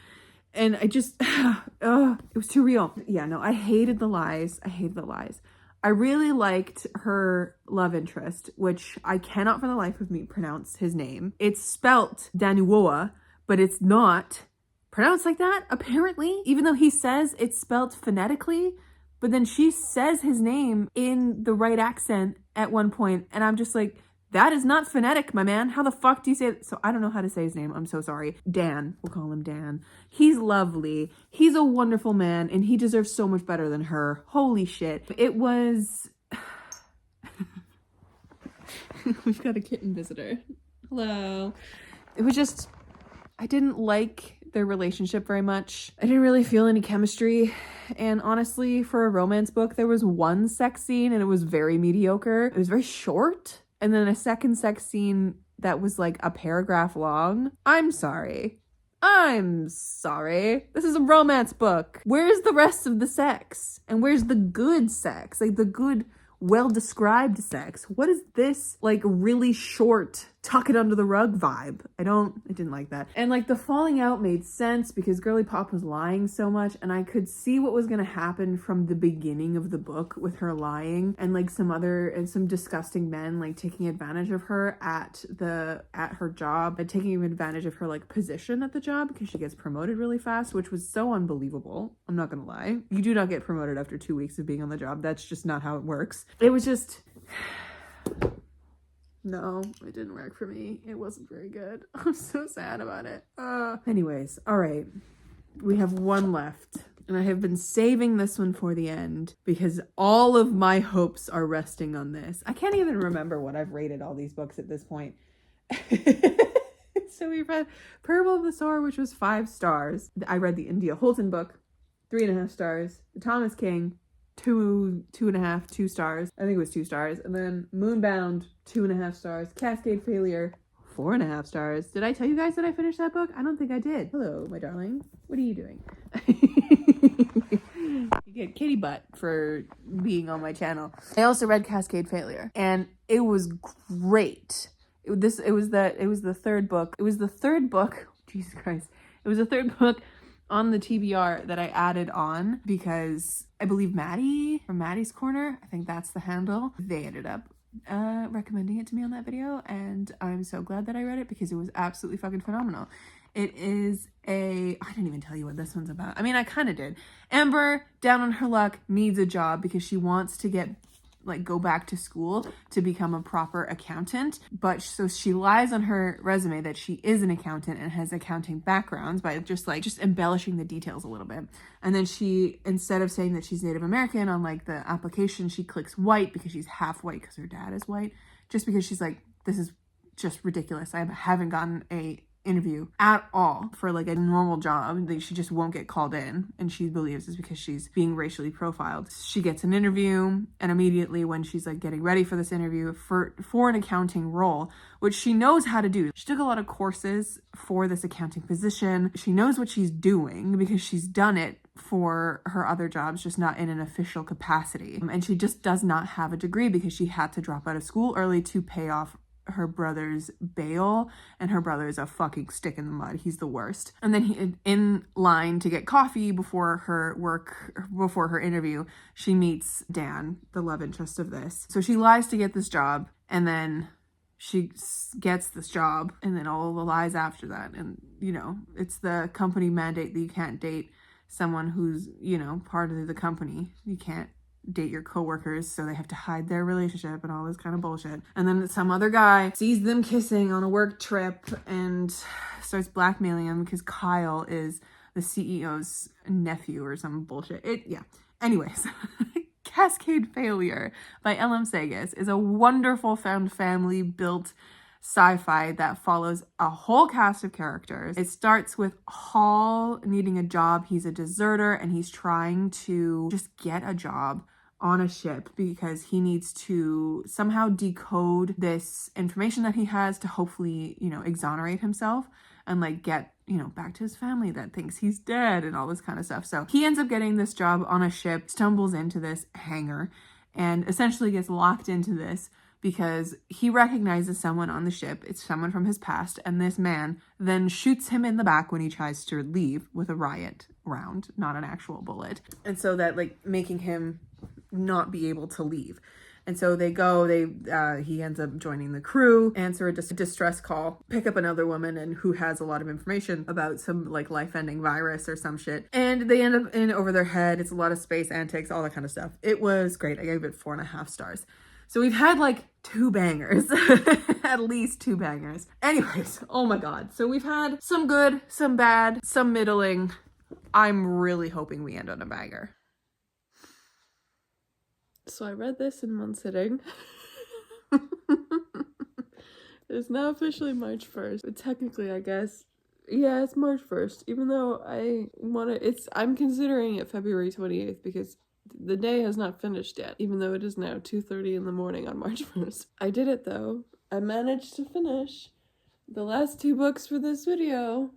And I just, it was too real. Yeah, no, I hated the lies. I really liked her love interest, which I cannot for the life of me pronounce his name. It's spelt Danuoa, but it's not pronounced like that, apparently, even though he says it's spelt phonetically. But then she says his name in the right accent at one point, and I'm just like, that is not phonetic, my man. How the fuck do you say it? So I don't know how to say his name. I'm so sorry. Dan. We'll call him Dan. He's lovely. He's a wonderful man, and he deserves so much better than her. Holy shit. It was... We've got a kitten visitor. Hello. It was just... I didn't like their relationship very much. I didn't really feel any chemistry. And honestly, for a romance book, there was one sex scene and it was very mediocre. It was very short. And then a second sex scene that was like a paragraph long. I'm sorry. This is a romance book. Where's the rest of the sex? And where's the good sex? Like the good, well-described sex. What is this like really short, tuck it under the rug vibe? I didn't like that. And like the falling out made sense because Girly Pop was lying so much, and I could see what was gonna happen from the beginning of the book with her lying and like some disgusting men like taking advantage of her at her job and taking advantage of her like position at the job because she gets promoted really fast, which was so unbelievable. I'm not gonna lie. You do not get promoted after 2 weeks of being on the job. That's just not how it works. It was just... No, it didn't work for me. It wasn't very good. I'm so sad about it. Anyways, all right. We have one left. And I have been saving this one for the end because all of my hopes are resting on this. I can't even remember what I've rated all these books at this point. So we read Parable of the Sower, which was 5 stars. I read the India Holton book, 3.5 stars. The Thomas King, 2 stars. I think it was 2 stars. And then Moonbound, 2.5 stars. Cascade Failure, 4.5 stars. Did I tell you guys that I finished that book? I don't think I did. Hello, my darling. What are you doing? You get kitty butt for being on my channel. I also read Cascade Failure, and it was great. It was the third book. Jesus Christ. It was the third book on the TBR that I added on because I believe Maddie from Maddie's Corner, I think that's the handle, they ended up recommending it to me on that video, and I'm so glad that I read it because it was absolutely fucking phenomenal. It is I didn't even tell you what this one's about. I mean, I kind of did. Amber, down on her luck, needs a job because she wants to go back to school to become a proper accountant. But so she lies on her resume that she is an accountant and has accounting backgrounds by just embellishing the details a little bit. And then she, instead of saying that she's Native American on like the application, she clicks white because she's half white because her dad is white, just because she's like, this is just ridiculous. I haven't gotten a interview at all for like a normal job. She just won't get called in, and she believes it's because she's being racially profiled. She gets an interview, and immediately when she's like getting ready for this interview for an accounting role, which she knows how to do, she took a lot of courses for this accounting position. She knows what she's doing because she's done it for her other jobs, just not in an official capacity. And she just does not have a degree because she had to drop out of school early to pay off her brother's bail, and her brother is a fucking stick in the mud. He's the worst. And then he, in line to get coffee before her interview, she meets Dan, the love interest of this. So she lies to get this job, and then she gets this job, and then all the lies after that. And, you know, it's the company mandate that you can't date someone who's, you know, part of the company. You can't date your coworkers, so they have to hide their relationship and all this kind of bullshit. And then some other guy sees them kissing on a work trip and starts blackmailing him because Kyle is the CEO's nephew or some bullshit. Anyways, Cascade Failure by L.M. Sagas is a wonderful found family built sci-fi that follows a whole cast of characters. It starts with Hall needing a job. He's a deserter and he's trying to just get a job on a ship because he needs to somehow decode this information that he has to hopefully, you know, exonerate himself and like get, you know, back to his family that thinks he's dead and all this kind of stuff. So he ends up getting this job on a ship, stumbles into this hangar, and essentially gets locked into this because he recognizes someone on the ship. It's someone from his past, and this man then shoots him in the back when he tries to leave with a riot round, not an actual bullet. And so that, like, making him not be able to leave. And so he ends up joining the crew, answer a distress call, pick up another woman and who has a lot of information about some like life-ending virus or some shit. And they end up in over their head. It's a lot of space antics, all that kind of stuff. It was great. I gave it 4.5 stars. So we've had like 2 bangers, at least 2 bangers. Anyways, oh my God. So we've had some good, some bad, some middling. I'm really hoping we end on a banger. So I read this in one sitting. It's now officially March 1st, but technically I guess, yeah, it's March 1st, even though I'm considering it February 28th because the day has not finished yet, even though it is now 2:30 in the morning on March 1st. I did it though. I managed to finish the last 2 books for this video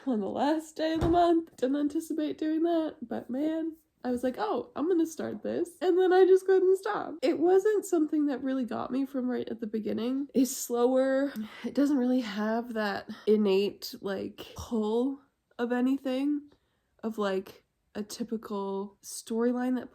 on the last day of the month. Didn't anticipate doing that, but man, I was like, oh, I'm gonna start this. And then I just couldn't stop. It wasn't something that really got me from right at the beginning. It's slower. It doesn't really have that innate, like, pull of anything, of, like, a typical storyline that,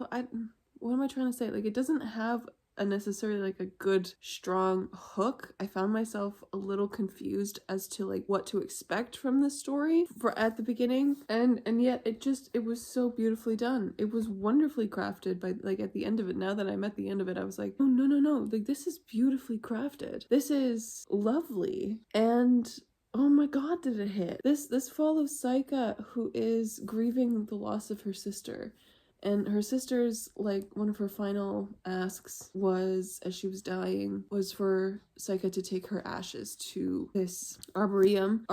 what am I trying to say? Like, it doesn't have a necessarily like a good strong hook. I found myself a little confused as to like what to expect from this story at the beginning, and yet it was so beautifully done. It was wonderfully crafted. By like at the end of it, now that I'm at the end of it, I was like, oh no, like this is beautifully crafted, this is lovely. And oh my God, did it hit. This follows Saika, who is grieving the loss of her sister. And her sister's, like, one of her final asks was, as she was dying, was for Saika to take her ashes to this arboretum,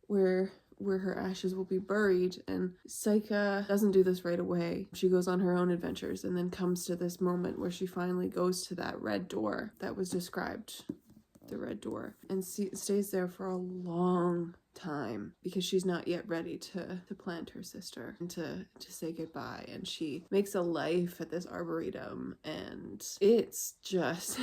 where her ashes will be buried. And Saika doesn't do this right away. She goes on her own adventures and then comes to this moment where she finally goes to that red door that was described the red door, and stays there for a long time because she's not yet ready to plant her sister and to say goodbye. And she makes a life at this arboretum, and it's just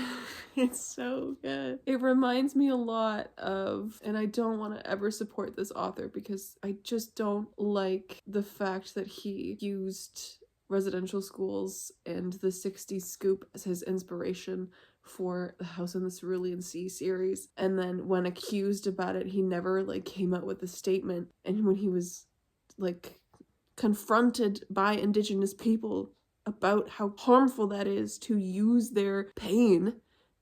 it's so good. It reminds me a lot of, and I don't want to ever support this author because I just don't like the fact that he used residential schools and the 60s scoop as his inspiration for the House on the Cerulean Sea series, and then when accused about it, he never like came out with a statement. And when he was like confronted by Indigenous people about how harmful that is to use their pain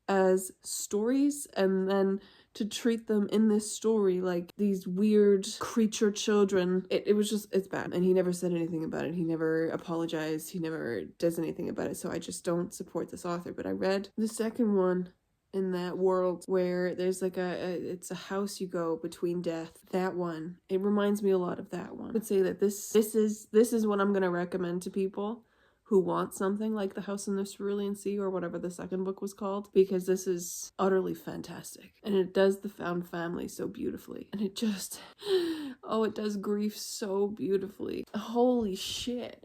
as stories and then to treat them in this story like these weird creature children, it was just, it's bad. And he never said anything about it. He never apologized. He never does anything about it. So I just don't support this author. But I read the second one in that world where there's like it's a house you go between death. That one, it reminds me a lot of that one. I would say that this is what I'm going to recommend to people who want something like The House in the Cerulean Sea or whatever the second book was called, because this is utterly fantastic. And it does the found family so beautifully. And it just, oh, it does grief so beautifully. Holy shit.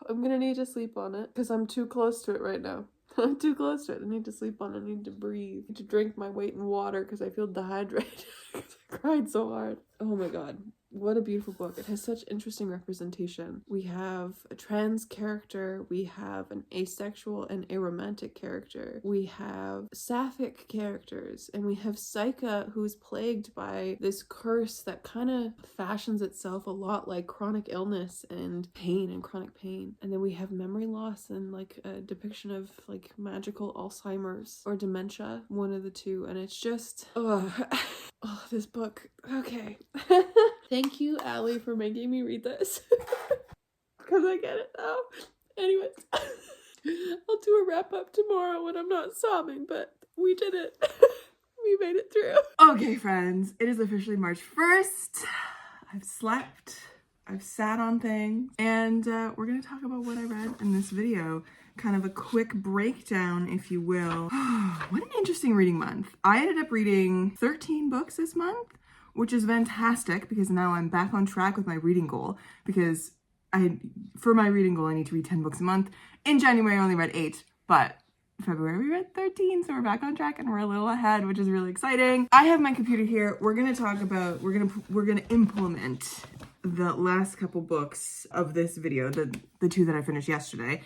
I'm gonna need to sleep on it because I'm too close to it right now. I'm too close to it. I need to sleep on it. I need to breathe. I need to drink my weight in water because I feel dehydrated. I cried so hard. Oh my god. What a beautiful book. It has such interesting representation. We have a trans character, we have an asexual and aromantic character, we have sapphic characters, and we have Psyche, who's plagued by this curse that kind of fashions itself a lot like chronic illness and pain and chronic pain. And then we have memory loss and like a depiction of like magical Alzheimer's or dementia, one of the two. And it's just, oh, this book. Okay. Thank you, Allie, for making me read this. Because I get it now. Anyways, I'll do a wrap up tomorrow when I'm not sobbing, but we did it. We made it through. Okay, friends, it is officially March 1st. I've slept, I've sat on things, and we're going to talk about what I read in this video. Kind of a quick breakdown, if you will. What an interesting reading month. I ended up reading 13 books this month, which is fantastic because now I'm back on track with my reading goal, because for my reading goal, I need to read 10 books a month. In January, I only read 8, but February we read 13, so we're back on track and we're a little ahead, which is really exciting. I have my computer here. We're gonna talk about, we're gonna implement the last couple books of this video, the two that I finished yesterday,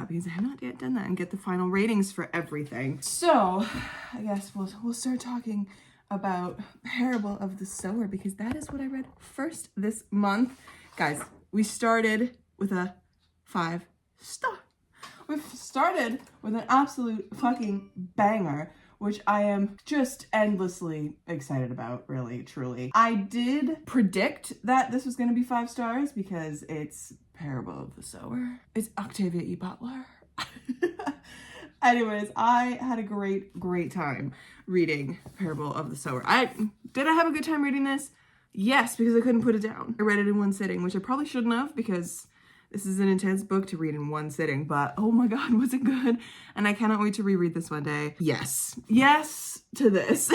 because I have not yet done that, and get the final ratings for everything. So I guess we'll start talking about Parable of the Sower, because that is what I read first this month. Guys, we started with a 5-star. We've started with an absolute fucking banger, which I am just endlessly excited about, really, truly. I did predict that this was going to be 5 stars because it's Parable of the Sower. It's Octavia E. Butler. Anyways, I had a great time reading Parable of the Sower. Did I have a good time reading this? Yes, because I couldn't put it down. I read it in one sitting, which I probably shouldn't have because this is an intense book to read in one sitting, but oh my god, was it good? And I cannot wait to reread this one day. Yes to this.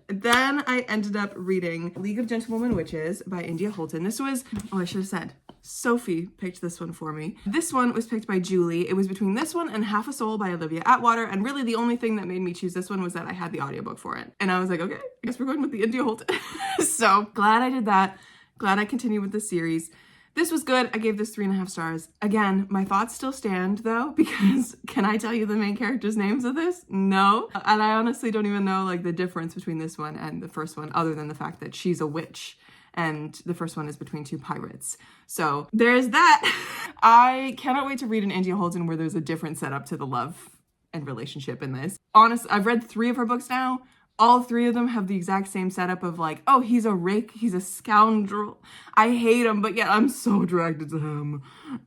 Then I ended up reading League of Gentlewomen Witches by India Holton. This was, I should have said, Sophie picked this one for me. This one was picked by Julie. It was between this one and Half a Soul by Olivia Atwater, and really the only thing that made me choose this one was that I had the audiobook for it. And I was like, okay, I guess we're going with the India Holton. So glad I did that. Glad I continued with the series. This was good. I gave this 3.5 stars. Again, my thoughts still stand though, because can I tell you the main characters' names of this? No. And I honestly don't even know like the difference between this one and the first one, other than the fact that she's a witch and the first one is between 2 pirates. So there's that. I cannot wait to read an India Holton where there's a different setup to the love and relationship in this. Honestly, I've read 3 of her books now. All 3 of them have the exact same setup of like, oh, he's a rake, he's a scoundrel, I hate him, but yet I'm so attracted to him.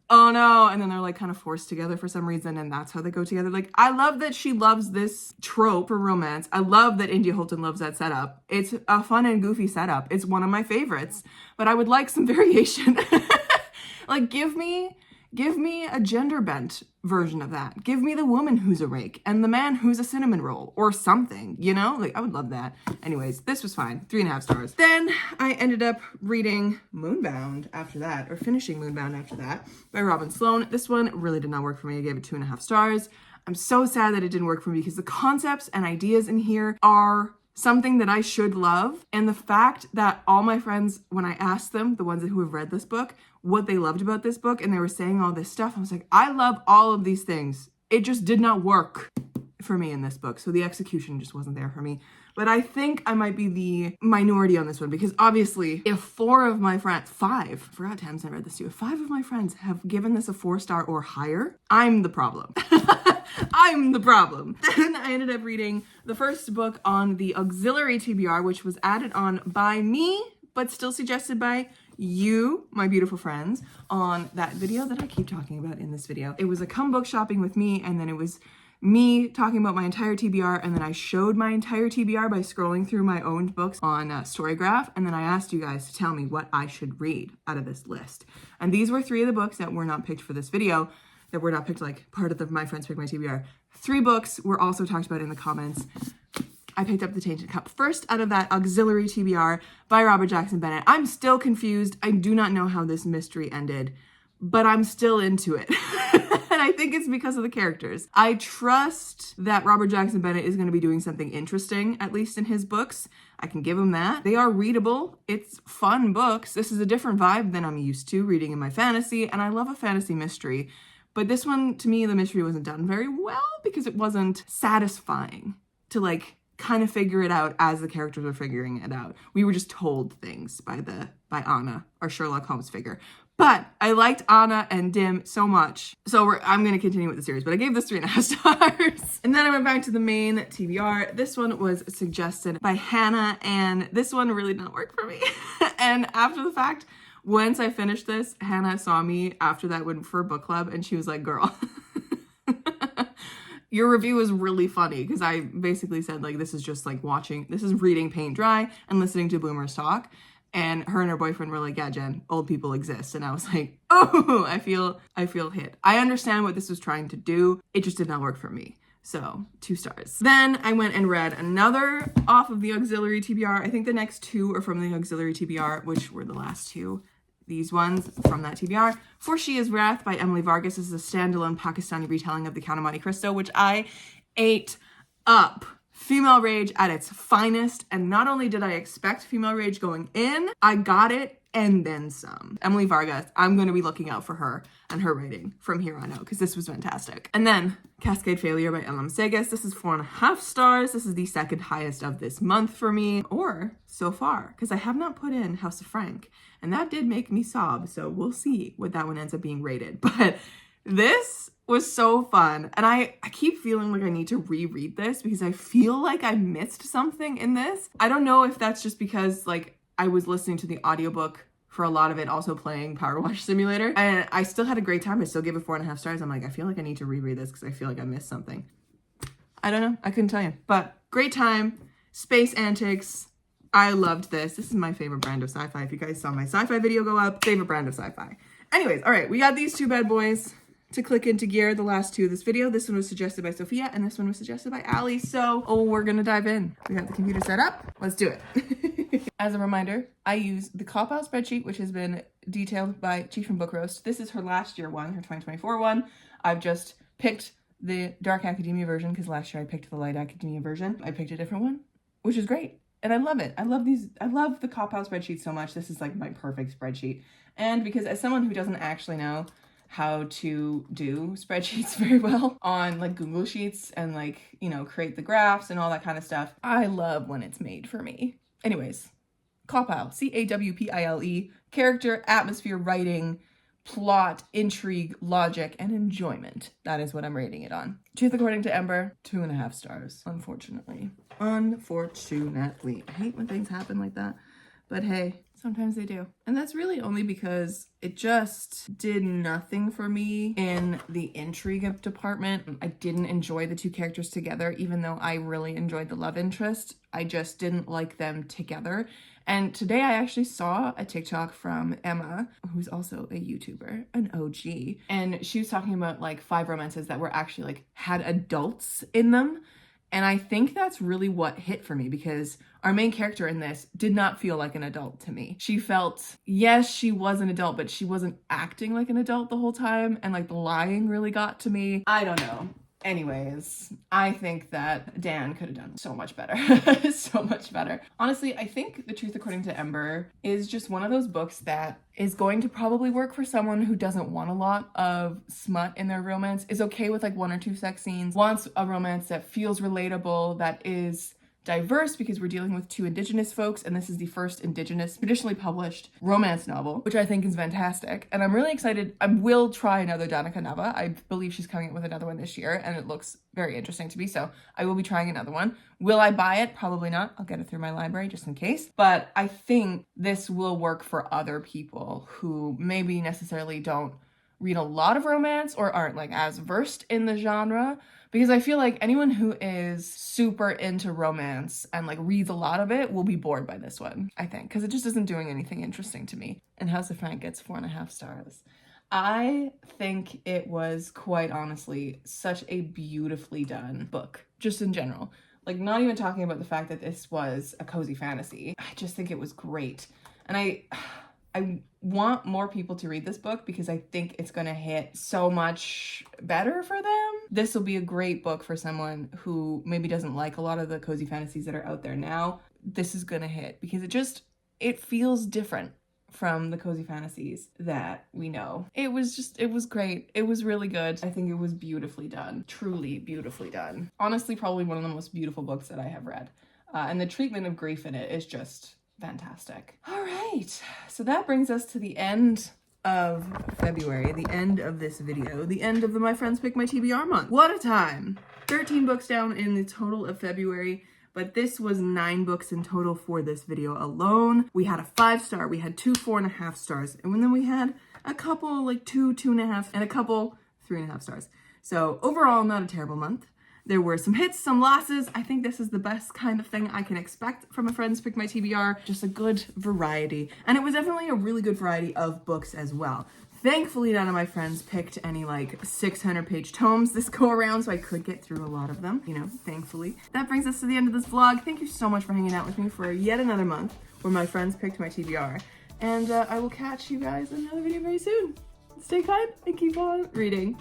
Oh no. And then they're like kind of forced together for some reason, and that's how they go together. Like, I love that she loves this trope for romance. I love that India Holton loves that setup. It's a fun and goofy setup. It's one of my favorites, but I would like some variation. Like, give me Give me a gender bent version of that. Give me the woman who's a rake and the man who's a cinnamon roll or something, you know? Like, I would love that. Anyways, this was fine. 3.5 stars. Then I ended up reading Moonbound after that, or finishing Moonbound after that, by Robin Sloan. This one really did not work for me. I gave it 2.5 stars. I'm so sad that it didn't work for me because the concepts and ideas in here are something that I should love. And the fact that all my friends, when I asked them, the ones who have read this book, what they loved about this book, and they were saying all this stuff, I was like, I love all of these things. It just did not work for me in this book. So the execution just wasn't there for me. But I think I might be the minority on this one because obviously if 4 of my friends, 5, I forgot Tamsin read this too, if 5 of my friends have given this a 4-star or higher, I'm the problem. I'm the problem. Then I ended up reading the first book on the auxiliary TBR, which was added on by me, but still suggested by you, my beautiful friends, on that video that I keep talking about in this video. It was a come book shopping with me, and then it was me talking about my entire TBR, and then I showed my entire TBR by scrolling through my owned books on Storygraph, and then I asked you guys to tell me what I should read out of this list. And these were 3 of the books that were not picked for this video, that were not picked like part of my friends pick my TBR. 3 books were also talked about in the comments. I picked up The Tainted Cup first out of that auxiliary TBR by Robert Jackson Bennett. I'm still confused. I do not know how this mystery ended, but I'm still into it. And I think it's because of the characters. I trust that Robert Jackson Bennett is going to be doing something interesting, at least in his books. I can give him that. They are readable. It's fun books. This is a different vibe than I'm used to reading in my fantasy, and I love a fantasy mystery. But this one, to me, the mystery wasn't done very well because it wasn't satisfying to like kind of figure it out as the characters were figuring it out. We were just told things by Anna, our Sherlock Holmes figure. But I liked Anna and Dim so much. So I'm going to continue with the series, but I gave this 3.5 stars. And then I went back to the main TBR. This one was suggested by Hannah, and this one really didn't work for me. And after the fact, once I finished this, Hannah saw me after that went for book club, and she was like, girl, your review is really funny, because I basically said, like, this is just like this is reading paint dry and listening to boomers talk. And her and her boyfriend were like, yeah, Jen, old people exist. And I was like, oh, I feel hit. I understand what this was trying to do. It just did not work for me. So 2 stars. Then I went and read another off of the auxiliary TBR. I think the next 2 are from the auxiliary TBR, which were the last 2. These ones from that TBR. For She Is Wrath by Emily Vargas is a standalone Pakistani retelling of the Count of Monte Cristo, which I ate up. Female rage at its finest, and not only did I expect female rage going in, I got it and then some. Emily Vargas, I'm going to be looking out for her and her writing from here on out, because this was fantastic. And then Cascade Failure by Elam Segas. This is 4.5 stars. This is the second highest of this month for me, or so far, because I have not put in House of Frank, and that did make me sob, so we'll see what that one ends up being rated. But this was so fun, and I keep feeling like I need to reread this because I feel like I missed something in this. I don't know if that's just because like I was listening to the audiobook for a lot of it, also playing Power Wash Simulator, and I still had a great time. I still gave it 4.5 stars. I'm like, I feel like I need to reread this because I feel like I missed something. I don't know. I couldn't tell you, but great time. Space antics. I loved this. This is my favorite brand of sci-fi. If you guys saw my sci-fi video go up, favorite brand of sci-fi. Anyways, all right, we got these 2 bad boys to click into gear, the last 2 of this video. This one was suggested by Sophia, and this one was suggested by Allie. So, we're gonna dive in. We got the computer set up. Let's do it. As a reminder, I use the cop-out spreadsheet, which has been detailed by Chief from Book Roast. This is her last year one, her 2024 one. I've just picked the Dark Academia version, because last year I picked the Light Academia version. I picked a different one, which is great. And I love it. I love the cop-out spreadsheet so much. This is like my perfect spreadsheet. And because as someone who doesn't actually know how to do spreadsheets very well on like Google Sheets and like, you know, create the graphs and all that kind of stuff, I love when it's made for me. Anyways, CAWPILE, CAWPILE, character, atmosphere, writing, plot, intrigue, logic, and enjoyment. That is what I'm rating it on. Truth According to Ember, 2.5 stars, unfortunately. Unfortunately. I hate when things happen like that. but hey, sometimes they do. And that's really only because it just did nothing for me in the intrigue department. I didn't enjoy the two characters together, even though I really enjoyed the love interest. I just didn't like them together. And today I actually saw a TikTok from Emma, who's also a YouTuber, an OG, and she was talking about like 5 romances that were actually like had adults in them. And I think that's really what hit for me, because our main character in this did not feel like an adult to me. She felt, yes, she was an adult, but she wasn't acting like an adult the whole time. And like the lying really got to me. I don't know. Anyways, I think that Dan could have done so much better. So much better. Honestly, I think The Truth According to Ember is just one of those books that is going to probably work for someone who doesn't want a lot of smut in their romance, is okay with like 1 or 2 sex scenes, wants a romance that feels relatable, that is diverse, because we're dealing with 2 Indigenous folks, and this is the first Indigenous traditionally published romance novel, which I think is fantastic. And I'm really excited. I will try another Danica Nava. I believe she's coming out with another one this year, and it looks very interesting to me, so I will be trying another one. Will I buy it? Probably not. I'll get it through my library just in case. But I think this will work for other people who maybe necessarily don't read a lot of romance or aren't like as versed in the genre, because I feel like anyone who is super into romance and like reads a lot of it will be bored by this one, I think, because it just isn't doing anything interesting to me. And House of Frank gets 4.5 stars. I think it was, quite honestly, such a beautifully done book, just in general. Like, not even talking about the fact that this was a cozy fantasy. I just think it was great. And I want more people to read this book, because I think it's gonna hit so much better for them. This will be a great book for someone who maybe doesn't like a lot of the cozy fantasies that are out there now. This is gonna hit, because it feels different from the cozy fantasies that we know. It was great. It was really good. I think it was beautifully done. Truly beautifully done. Honestly, probably one of the most beautiful books that I have read. And the treatment of grief in it is just fantastic. All right, so that brings us to the end of February, the end of this video, the end of the My Friends Pick My TBR month. What a time. 13 books down in the total of February, but this was 9 books in total for this video alone. We had a 5-star, we had 2 4.5 stars, and then we had a couple like 2 2.5, and a couple 3.5 stars. So overall, not a terrible month. There were some hits, some losses. I think this is the best kind of thing I can expect from a Friends Pick My TBR. Just a good variety. And it was definitely a really good variety of books as well. Thankfully, none of my friends picked any like 600-page tomes this go around, so I could get through a lot of them, you know, thankfully. That brings us to the end of this vlog. Thank you so much for hanging out with me for yet another month where my friends picked my TBR. And I will catch you guys in another video very soon. Stay kind and keep on reading.